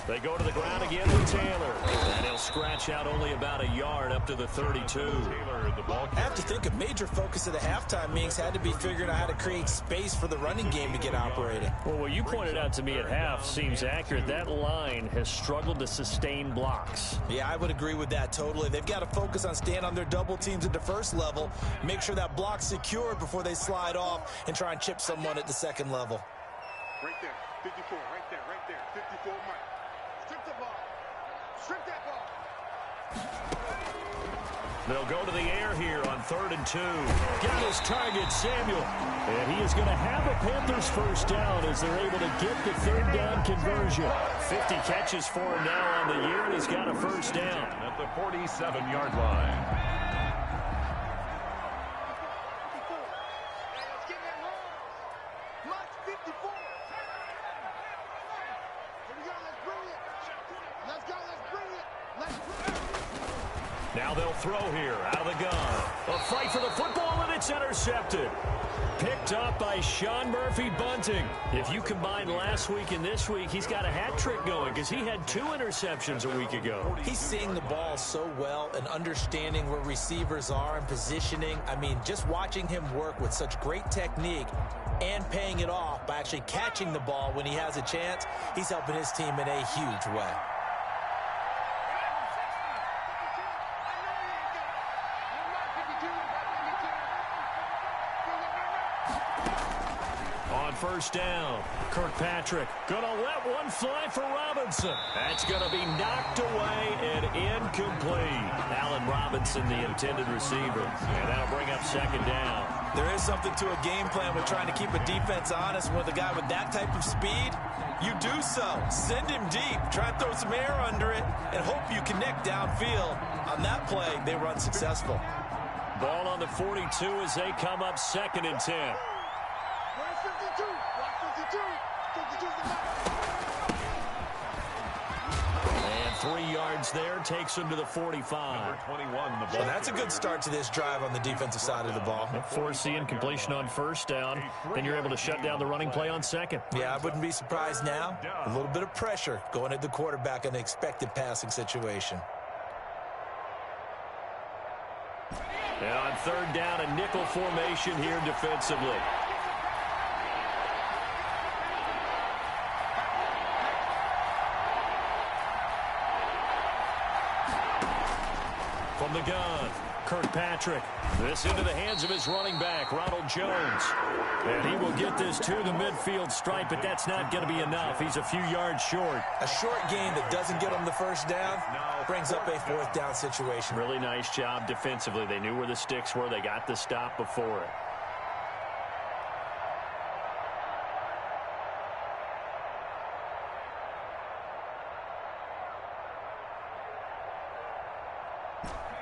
They go to the ground again with Taylor. And he'll scratch out only about a yard up to the 32. I have to think a major focus of the halftime meetings had to be figuring out how to create space for the running game to get operating. Well, what you pointed out to me at half seems accurate. That line has struggled to sustain blocks. Yeah, I would agree with that totally. They've got to focus on staying on their double teams at the first level, make sure that block's secured before they slide off and try and chip someone at the second level. Right there, 54, right there, 54 Mike. Strip the ball. Strip that ball. They'll go to the air here on 3rd and 2. Got his target, Samuel. And he is going to have a Panthers first down as they're able to get the 3rd down conversion. 50 catches for him now on the year, and he's got a first down. At the 47-yard line. Now they'll throw here out of the gun. A fight for the football, and it's intercepted. Picked up by Sean Murphy-Bunting. If you combine last week and this week, he's got a hat trick going because he had 2 interceptions a week ago. He's seeing the ball so well and understanding where receivers are and positioning. I mean, just watching him work with such great technique and paying it off by actually catching the ball when he has a chance, he's helping his team in a huge way. First down. Kirkpatrick gonna let one fly for Robinson. That's gonna be knocked away and incomplete. Allen Robinson, the intended receiver. And that'll bring up 2nd down. There is something to a game plan with trying to keep a defense honest. With a guy with that type of speed, you do so. Send him deep. Try and throw some air under it and hope you connect downfield. On that play, they run successful. Ball on the 42 as they come up 2nd and 10. And 3 yards there takes him to the 45. 21, the ball. Well, that's a good start to this drive on the defensive side of the ball. Force the incompletion on 1st down. Then you're able to shut down the running play on 2nd. Yeah, I wouldn't be surprised now. A little bit of pressure going at the quarterback in an expected passing situation. And on 3rd down, a nickel formation here defensively. From the gun, Kirkpatrick. This into the hands of his running back, Ronald Jones. And he will get this to the midfield stripe, but that's not going to be enough. He's a few yards short. A short gain that doesn't get him the first down brings up a 4th down situation. Really nice job defensively. They knew where the sticks were. They got the stop before it.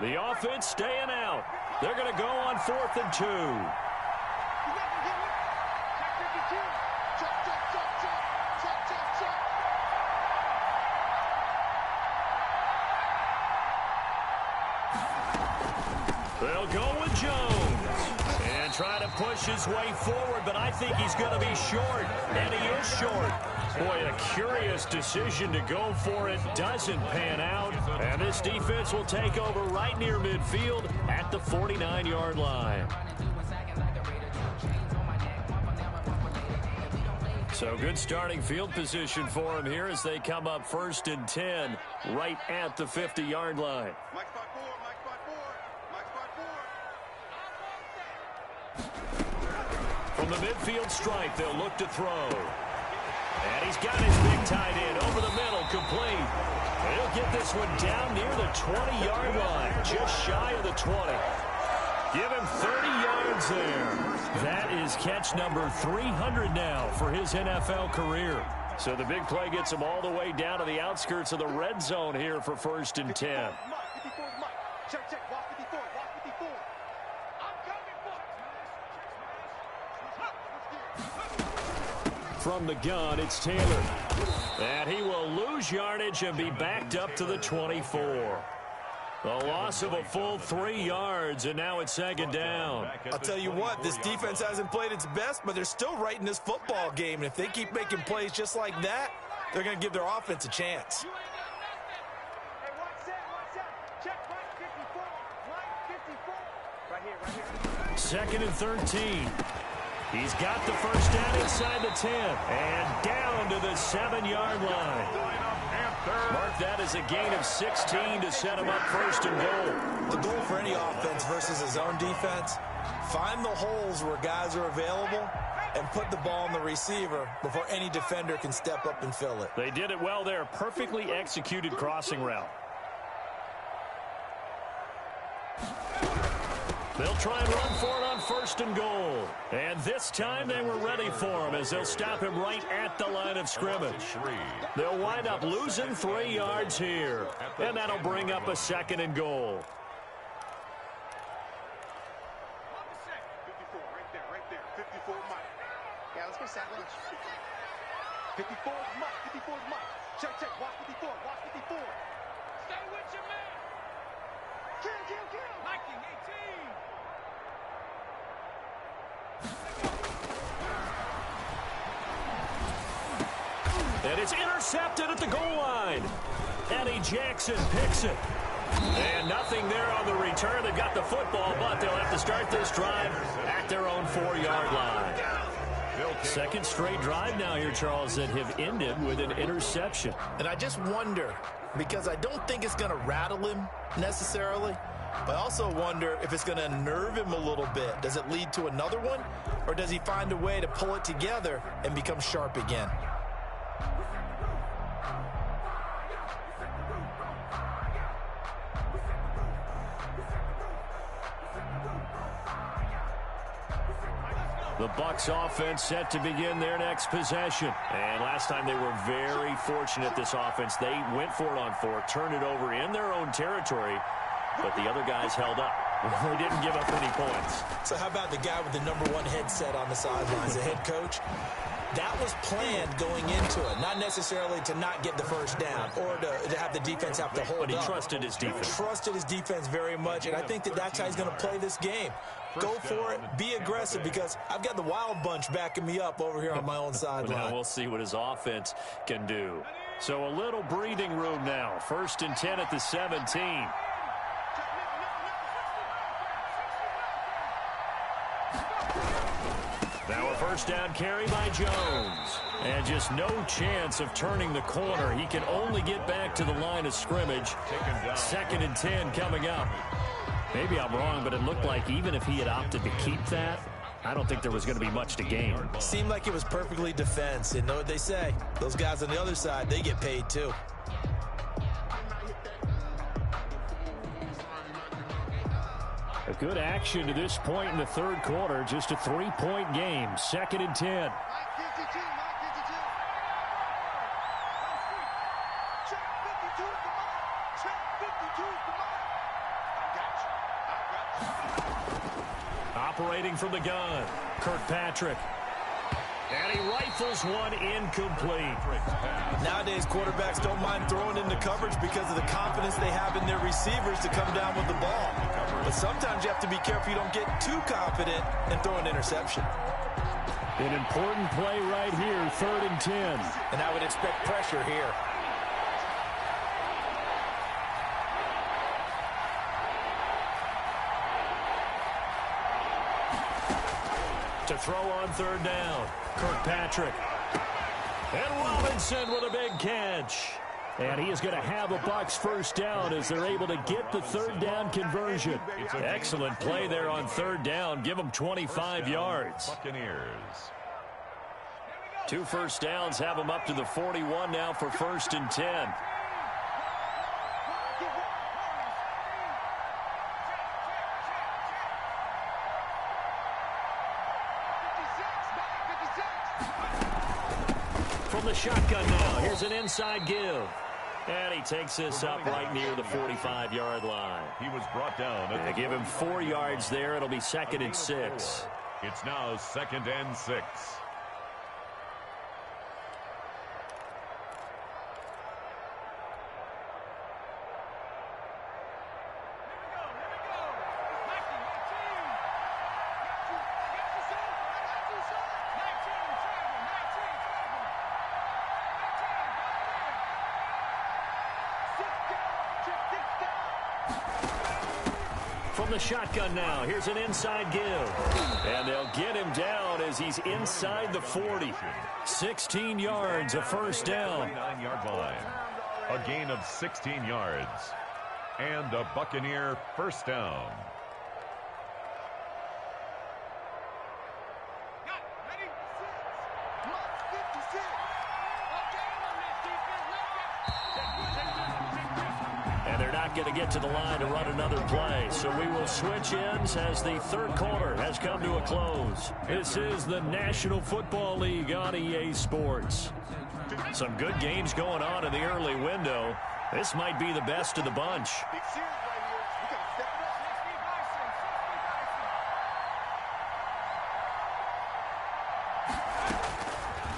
The offense staying out. They're going to go on 4th and 2. They'll go with Jones. And try to push his way forward, but I think he's going to be short. And he is short. Boy, a curious decision to go for it. Doesn't pan out. And this defense will take over right near midfield at the 49-yard line. So good starting field position for him here as they come up 1st and 10 right at the 50-yard line. Mike spot 4, Mike spot 4, Mike spot 4. From the midfield stripe, they'll look to throw. And he's got his big tight end over the middle, complete. He'll get this one down near the 20-yard line, just shy of the 20. Give him 30 yards there. That is catch number 300 now for his NFL career. So the big play gets him all the way down to the outskirts of the red zone here for 1st and 10. 54 is Mike. Check, check. Walk 54. Walk 54. I'm coming, Bucs. From the gun, it's Taylor. And he will lose yardage and be backed up to the 24. The loss of a full 3 yards, and now it's 2nd down. I'll tell you what, this defense hasn't played its best, but they're still right in this football game. And if they keep making plays just like that, they're going to give their offense a chance. Hey, watch that. Check Mike 54. Mike 54. Right here, right here. 2nd and 13. He's got the first down inside the 10 and down to the 7-yard line. Mark that as a gain of 16 to set him up 1st and goal. The goal for any offense versus his own defense, find the holes where guys are available and put the ball on the receiver before any defender can step up and fill it. They did it well there. Perfectly executed crossing route. They'll try and run for it on 1st and goal. And this time they were ready for him as they'll stop him right at the line of scrimmage. They'll wind up losing 3 yards here. And that'll bring up a 2nd and goal. 54, right there. 54 Mike. Yeah, let's go sack lunch. 54 is Mike. 54 is Mike. Check, check. Walk 54. Walk 54. Stay with your man. Kill. Mikey, 18. And it's intercepted at the goal line. Eddie Jackson picks it. And nothing there on the return. They've got the football, but they'll have to start this drive at their own 4-yard line. 2nd straight drive now here, Charles, that have ended with an interception. And I just wonder, because I don't think it's going to rattle him necessarily, but I also wonder if it's going to unnerve him a little bit. Does it lead to another one, or does he find a way to pull it together and become sharp again? The Bucs offense set to begin their next possession. And last time they were very fortunate, this offense. They went for it on 4, turned it over in their own territory, but the other guys held up. They didn't give up any points. So how about the guy with the #1 headset on the sidelines, the head coach? That was planned going into it, not necessarily to not get the first down or to have the defense have to hold up. But he trusted his defense. Trusted his defense very much, and I think that's how he's going to play this game. Go for it, be aggressive, because I've got the wild bunch backing me up over here on my own sideline. Now we'll see what his offense can do. So a little breathing room now. 1st and 10 at the 17. Now a first down carry by Jones. And just no chance of turning the corner. He can only get back to the line of scrimmage. 2nd and 10 coming up. Maybe I'm wrong, but it looked like even if he had opted to keep that, I don't think there was going to be much to gain. Seemed like it was perfectly defense. And know what they say? Those guys on the other side, they get paid too. A good action to this point in the 3rd quarter. Just a 3-point game. 2nd and 10. Mike 52. Mike 52. Check 52 is the Mike. Check 52 is the Mike. I got you. Operating from the gun, Kirkpatrick. And he rifles one incomplete. Nowadays, quarterbacks don't mind throwing into coverage because of the confidence they have in their receivers to come down with the ball. But sometimes you have to be careful you don't get too confident and throw an interception. An important play right here, 3rd and 10. And I would expect pressure here. To throw on 3rd down, Kirkpatrick. And Robinson with a big catch. And he is going to have a Bucs first down as they're able to get the 3rd down conversion. Excellent play there on 3rd down. Give them 25 yards. Buccaneers. 2 first downs have them up to the 41 now for 1st and 10. From the shotgun now, here's an inside give. And he takes this up right near the 45-yard line. He was brought down. They give him 4 yards there. It'll be 2nd and 6. It's now 2nd and 6. From the shotgun now, here's an inside give. And they'll get him down as he's inside the 40. 16 yards, a first down. 9-yard line. A gain of 16 yards. And a Buccaneer first down. And they're not going to get to the line to run another play. So we will switch ends as the 3rd quarter has come to a close. This is the National Football League on EA Sports. Some good games going on in the early window. This might be the best of the bunch.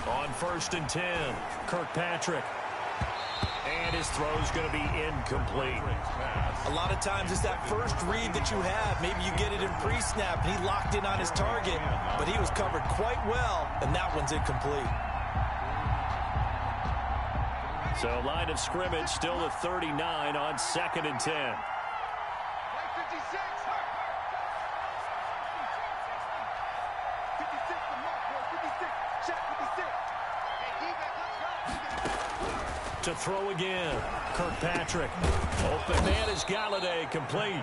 On 1st and 10, Kirkpatrick. And his throw's going to be incomplete. A lot of times it's that first read that you have. Maybe you get it in pre-snap, and he locked in on his target, but he was covered quite well, and that one's incomplete. So line of scrimmage still at 39 on 2nd and 10. To throw again, Kirkpatrick. Open man is Galladay, complete.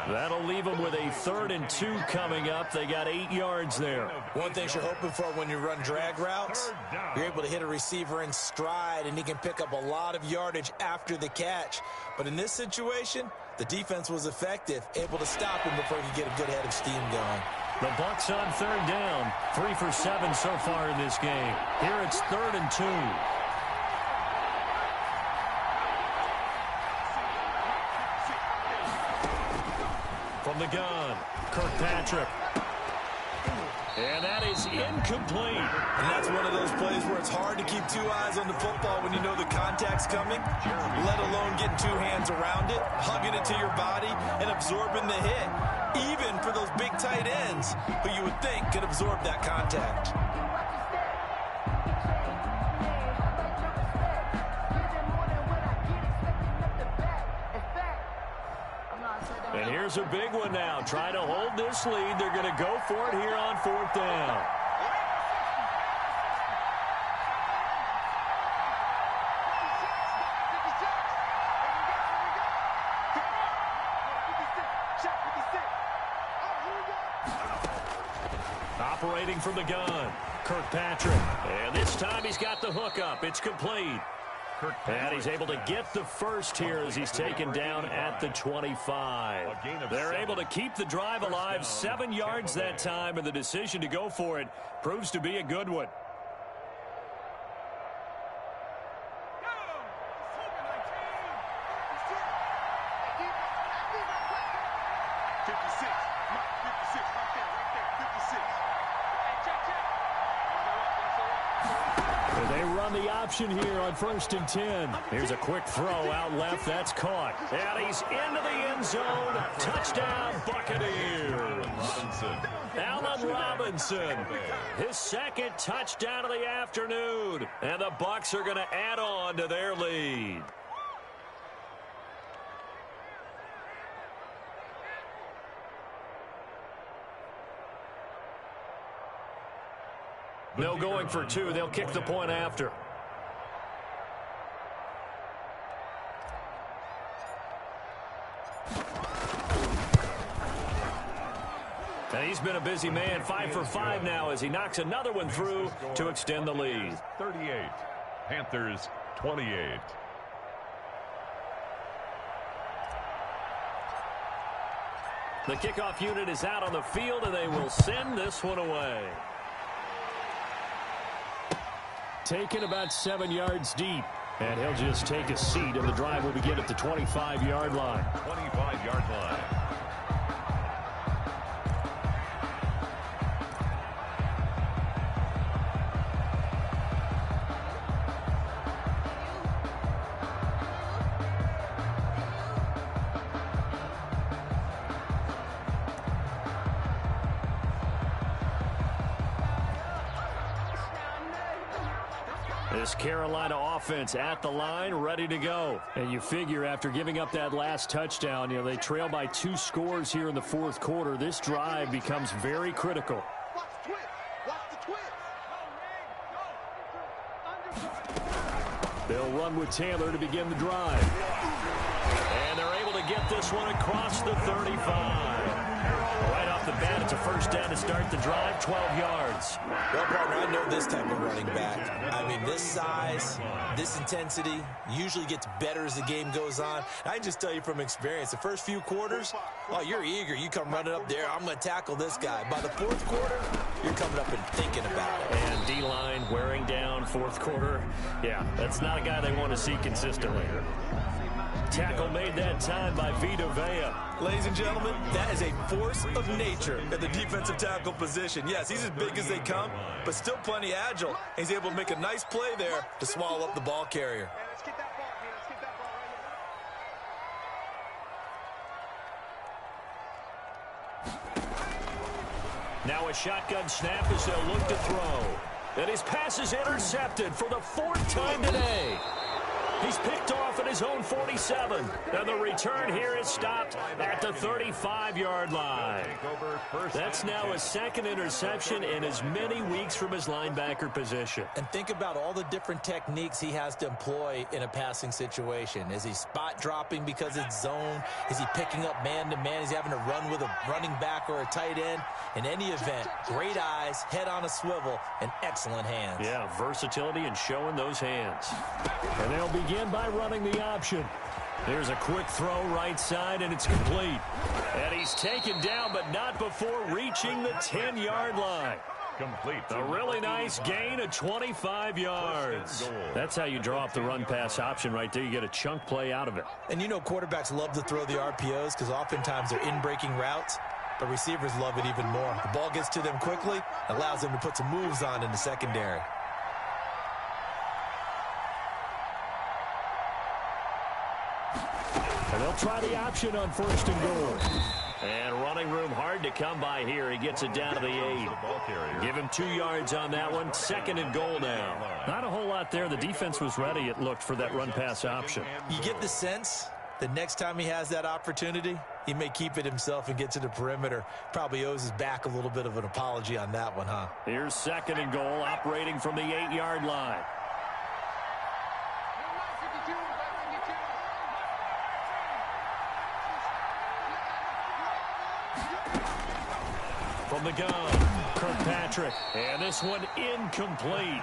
That'll leave them with a 3rd and 2 coming up. They got 8 yards there. One thing you're hoping for when you run drag routes, you're able to hit a receiver in stride, and he can pick up a lot of yardage after the catch. But in this situation, the defense was effective, able to stop him before he could get a good head of steam going. The Bucs on 3rd down. 3 for 7 so far in this game. Here it's 3rd and 2. From the gun, Kirkpatrick. And that is incomplete. And that's one of those plays where it's hard to keep 2 eyes on the football when you know the contact's coming, let alone getting 2 hands around it, hugging it to your body, and absorbing the hit, even for those big tight ends who you would think could absorb that contact. And here's a big one now. Trying to hold this lead. They're going to go for it here on 4th down. Operating from the gun, Kirkpatrick. And this time he's got the hook up. It's complete. And he's able to get the first here as he's taken down at the 25. They're able to keep the drive alive, 7 yards that time, and the decision to go for it proves to be a good one. run the option here on 1st and 10. Here's a quick throw out left. That's caught. And he's into the end zone. Touchdown, Buccaneers. Allen Robinson, his second touchdown of the afternoon. And the Bucs are going to add on to their lead. No going for two. They'll kick the point after. And he's been a busy man, 5 for 5 now as he knocks another one through to extend the lead. 38, Panthers 28. The kickoff unit is out on the field, and they will send this one away. Taken about 7 yards deep. And he'll just take a seat, and the drive will begin at the 25-yard line. 25-yard line. This Carolina offense at the line, ready to go. And you figure after giving up that last touchdown, they trail by 2 scores here in the fourth quarter. This drive becomes very critical. Watch the twist. Watch the twist. They'll run with Taylor to begin the drive. And they're able to get this one across the 35. Right off the bat, it's a first down to start the drive, 12 yards. Well, partner, I know this type of running back. I mean, this size, this intensity usually gets better as the game goes on. I can just tell you from experience, the first few quarters, oh, you're eager. You come running up there, I'm going to tackle this guy. By the fourth quarter, you're coming up and thinking about it. And D-line wearing down fourth quarter. Yeah, that's not a guy they want to see consistently. Tackle made that time by Vita Vea. Ladies and gentlemen, that is a force of nature at the defensive tackle position. Yes, he's as big as they come, but still plenty agile. He's able to make a nice play there to swallow up the ball carrier. Let's get that ball here. Let's get that ball right here. Now a shotgun snap as they'll look to throw. And his pass is intercepted for the 4th time today. He's picked off at his own 47. And the return here is stopped at the 35-yard line. That's now his second interception in as many weeks from his linebacker position. And think about all the different techniques he has to employ in a passing situation. Is he spot dropping because it's zone? Is he picking up man-to-man? Is he having to run with a running back or a tight end? In any event, great eyes, head on a swivel, and excellent hands. Yeah, versatility and showing those hands. And they'll begin by running the option. There's a quick throw right side, and it's complete. And he's taken down, but not before reaching the 10-yard line. Complete. A really nice gain of 25 yards. That's how you draw up the run-pass option right there. You get a chunk play out of it. And you know quarterbacks love to throw the RPOs because oftentimes they're in-breaking routes, but receivers love it even more. The ball gets to them quickly, allows them to put some moves on in the secondary. And they'll try the option on 1st and goal. And running room hard to come by here. He gets it down to the 8. Give him 2 yards on that one. 2nd and goal now. Not a whole lot there. The defense was ready, it looked, for that run-pass option. You get the sense that next time he has that opportunity, he may keep it himself and get to the perimeter. Probably owes his back a little bit of an apology on that one, huh? Here's 2nd and goal, operating from the 8-yard line. From the gun, Kirkpatrick. And this one incomplete.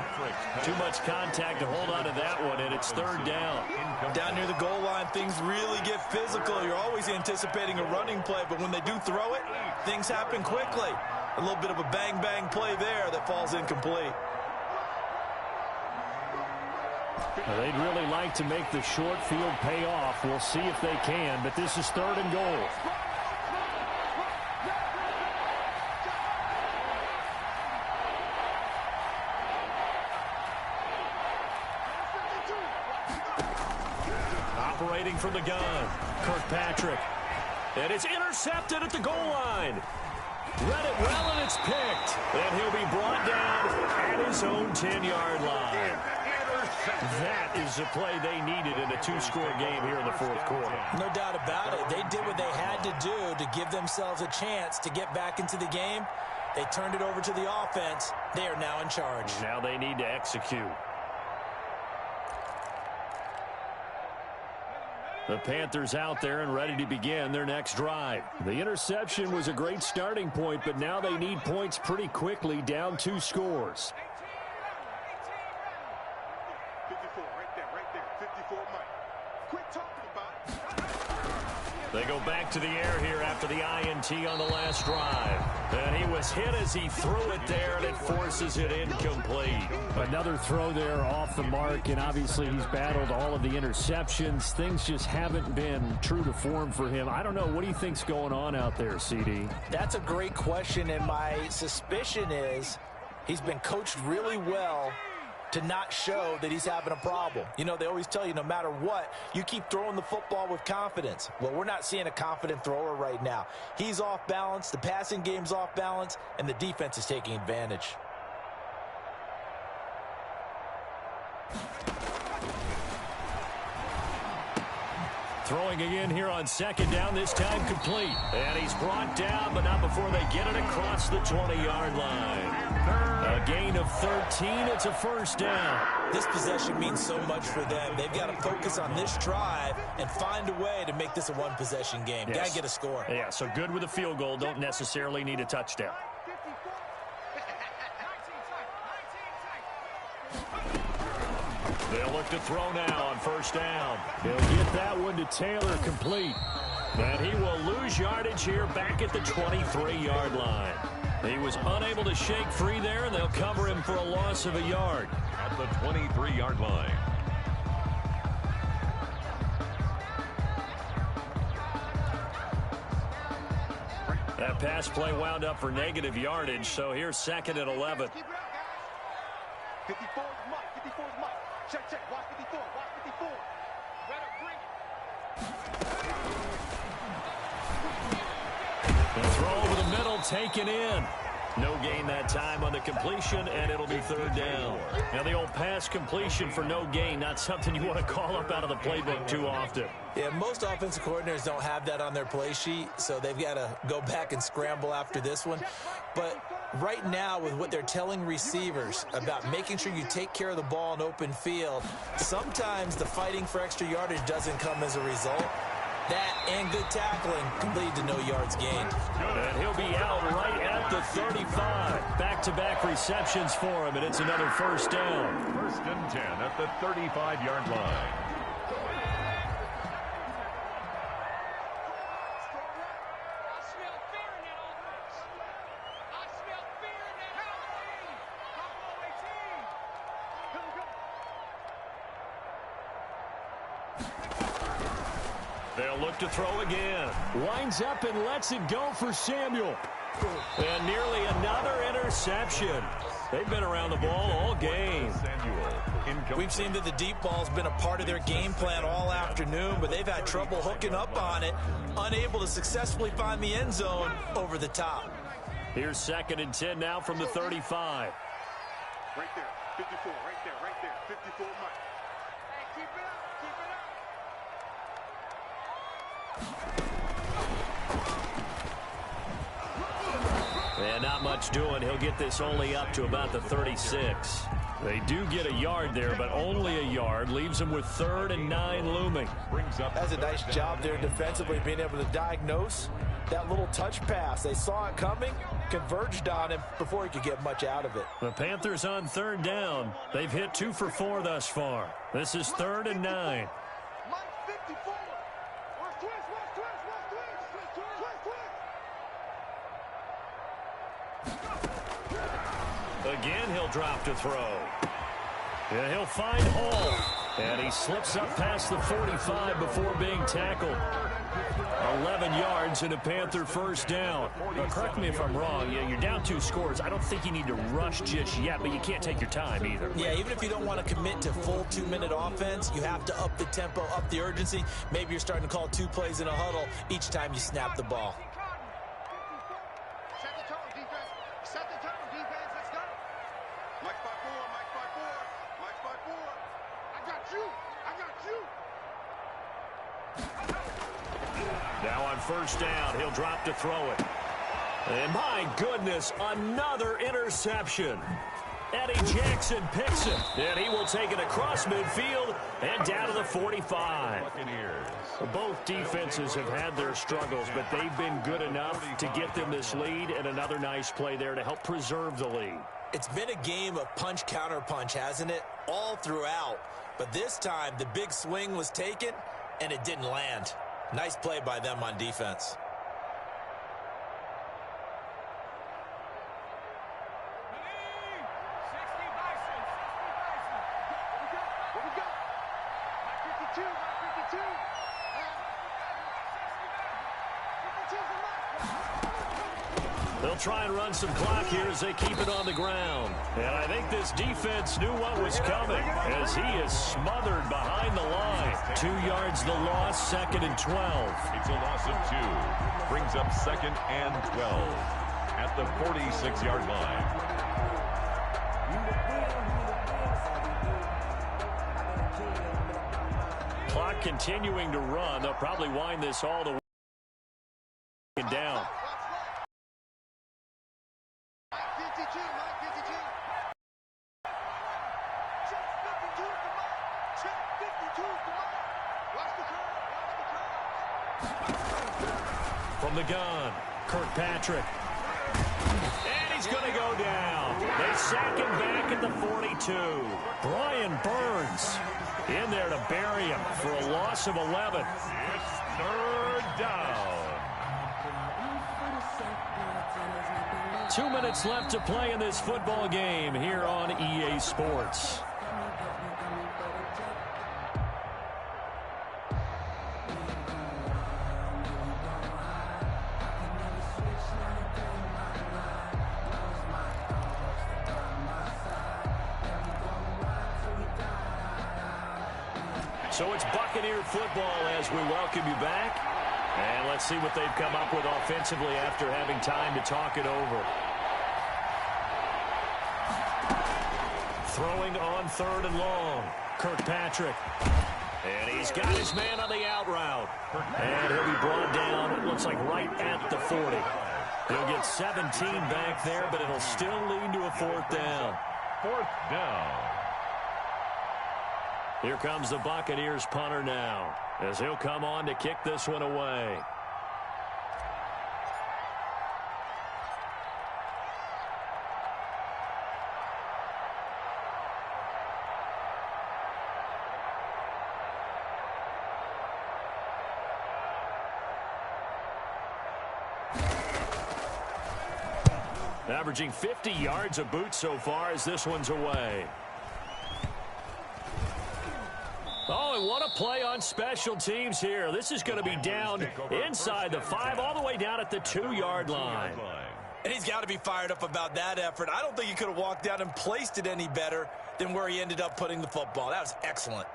Too much contact to hold on to that one, and it's 3rd down. Down near the goal line, things really get physical. You're always anticipating a running play, but when they do throw it, things happen quickly. A little bit of a bang-bang play there that falls incomplete. Well, they'd really like to make the short field pay off. We'll see if they can, but this is 3rd and goal. from the gun. Kirkpatrick. And it's intercepted at the goal line. Read it well, and it's picked. And he'll be brought down at his own 10-yard line. That is the play they needed in a two-score game here in the fourth quarter. No doubt about it. They did what they had to do to give themselves a chance to get back into the game. They turned it over to the offense. They are now in charge. Now they need to execute. The Panthers out there and ready to begin their next drive. The interception was a great starting point, but now they need points pretty quickly, down 2 scores. 54, right there, 54, Mike. Quit talking about it. They go back to the air here after the INT on the last drive. And he was hit as he threw it there, and it forces it incomplete. Another throw there off the mark, and obviously he's battled all of the interceptions. Things just haven't been true to form for him. I don't know. What do you think's going on out there, CD? That's a great question, and my suspicion is he's been coached really well to not show that he's having a problem. You know, they always tell you no matter what, you keep throwing the football with confidence. Well, we're not seeing a confident thrower right now. He's off balance, the passing game's off balance, and the defense is taking advantage. Throwing again here on second down, this time complete. And he's brought down, but not before they get it across the 20-yard line. A gain of 13, it's a first down. This possession means so much for them. They've got to focus on this drive and find a way to make this a one-possession game. Yes. Got to get a score. Yeah, so good with a field goal, don't necessarily need a touchdown. They'll look to throw now on first down. He'll get that one to Taylor, complete. And he will lose yardage here back at the 23-yard line. He was unable to shake free there, and they'll cover him for a loss of a yard. At the 23-yard line. That pass play wound up for negative yardage, so here's second and 11. Keep it out, guys. 54 is Mike. 54 is Mike. Check, check. Watch 54. Watch 54. Better bring it. The throw over the middle, taken in. No gain that time on the completion, and it'll be third down. Now the old pass completion for no gain, not something you want to call up out of the playbook too often. Yeah, most offensive coordinators don't have that on their play sheet, so they've got to go back and scramble after this one. But right now, with what they're telling receivers about making sure you take care of the ball in open field, sometimes the fighting for extra yardage doesn't come as a result. That and good tackling can lead to no yards gained. And he'll be out right at the 35. Back-to-back receptions for him, and it's another first down. First and 10 at the 35-yard line. They'll look to throw again. Winds up and lets it go for Samuel. And nearly another interception. They've been around the ball all game. We've seen that the deep ball's been a part of their game plan all afternoon, but they've had trouble hooking up on it, unable to successfully find the end zone over the top. Here's second and 10 now from the 35. Right there. 54. Right there. 54 Mike. Hey, keep it up. Keep it up. And not much doing. He'll get this only up to about the 36. They do get a yard there, but only a yard. Leaves them with 3rd and 9 looming. That's a nice job there defensively, being able to diagnose that little touch pass. They saw it coming, converged on him before he could get much out of it. The Panthers on 3rd down. They've hit 2 for 4 thus far. This is 3rd and 9. Mike 54. Watch twist. Again, he'll drop to throw. And he'll find Hall. And he slips up past the 45 before being tackled. 11 yards and a Panther first down. Now, correct me if I'm wrong. You're down 2 scores. I don't think you need to rush just yet, but you can't take your time either. Yeah, even if you don't want to commit to full 2-minute offense, you have to up the tempo, up the urgency. Maybe you're starting to call 2 plays in a huddle each time you snap the ball. Set the tone, defense. Set the tone, defense. Let's go. Mike's by 4. Mike's by 4. Mike's by 4. I got you. I got you. Now on first down, he'll drop to throw it. And my goodness, another interception. Eddie Jackson picks it, and he will take it across midfield and down to the 45. Both defenses have had their struggles, but they've been good enough to get them this lead, and another nice play there to help preserve the lead. It's been a game of punch-counter-punch, hasn't it? All throughout. But this time, the big swing was taken, and it didn't land. Nice play by them on defense. They'll try and run some clock here as they keep it on the ground. And I think this defense knew what was coming as he is smothered behind the line. 2 yards the loss, 2nd and 12. It's a loss of 2. Brings up 2nd and 12 at the 46-yard line. Clock continuing to run. They'll probably wind this all the way down. From the gun, Kirkpatrick. And he's going to go down. They sack him back at the 42. Brian Burns in there to bury him for a loss of 11. It's 3rd down. 2 minutes left to play in this football game here on EA Sports. So it's Buccaneer football as we welcome you back. And let's see what they've come up with offensively after having time to talk it over. Throwing on 3rd and long. Kirkpatrick. And he's got his man on the out route. And he'll be brought down, it looks like right at the 40. He'll get 17 back there, but it'll still lead to a 4th down. 4th down. Here comes the Buccaneers punter now, as he'll come on to kick this one away. Averaging 50 yards a boot so far as this one's away. Oh, and what a play on special teams here. This is going to be down inside the 5, all the way down at the 2-yard line. And he's got to be fired up about that effort. I don't think he could have walked down and placed it any better than where he ended up putting the football. That was excellent.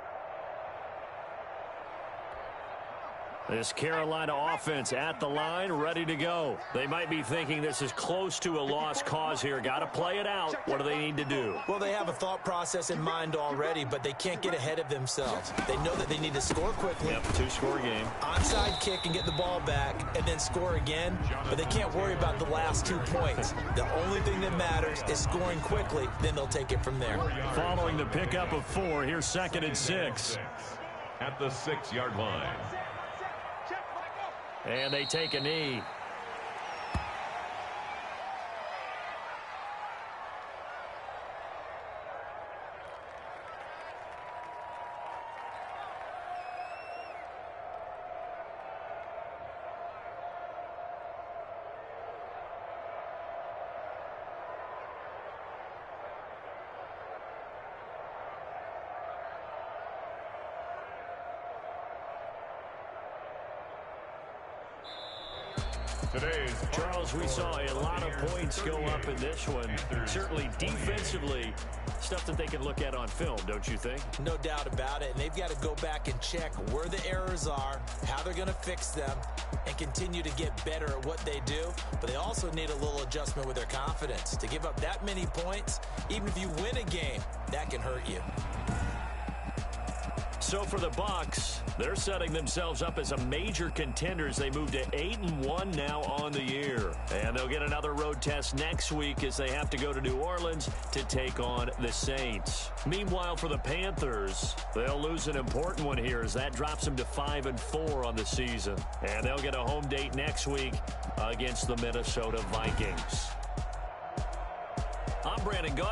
This Carolina offense at the line, ready to go. They might be thinking this is close to a lost cause here. Got to play it out. What do they need to do? Well, they have a thought process in mind already, but they can't get ahead of themselves. They know that they need to score quickly. Yep, 2-score game. Onside kick and get the ball back and then score again, but they can't worry about the last 2 points. The only thing that matters is scoring quickly, then they'll take it from there. Following the pickup of 4, here's 2nd and 6. At the 6-yard line. And they take a knee. Charles, we saw a lot of points go up in this one. Certainly defensively, stuff that they can look at on film, don't you think? No doubt about it. And they've got to go back and check where the errors are, how they're going to fix them, and continue to get better at what they do. But they also need a little adjustment with their confidence. To give up that many points, even if you win a game, that can hurt you. So for the Bucs, they're setting themselves up as a major contender as they move to 8-1 now on the year. And they'll get another road test next week as they have to go to New Orleans to take on the Saints. Meanwhile, for the Panthers, they'll lose an important one here as that drops them to 5-4 on the season. And they'll get a home date next week against the Minnesota Vikings. I'm Brandon Gaudin.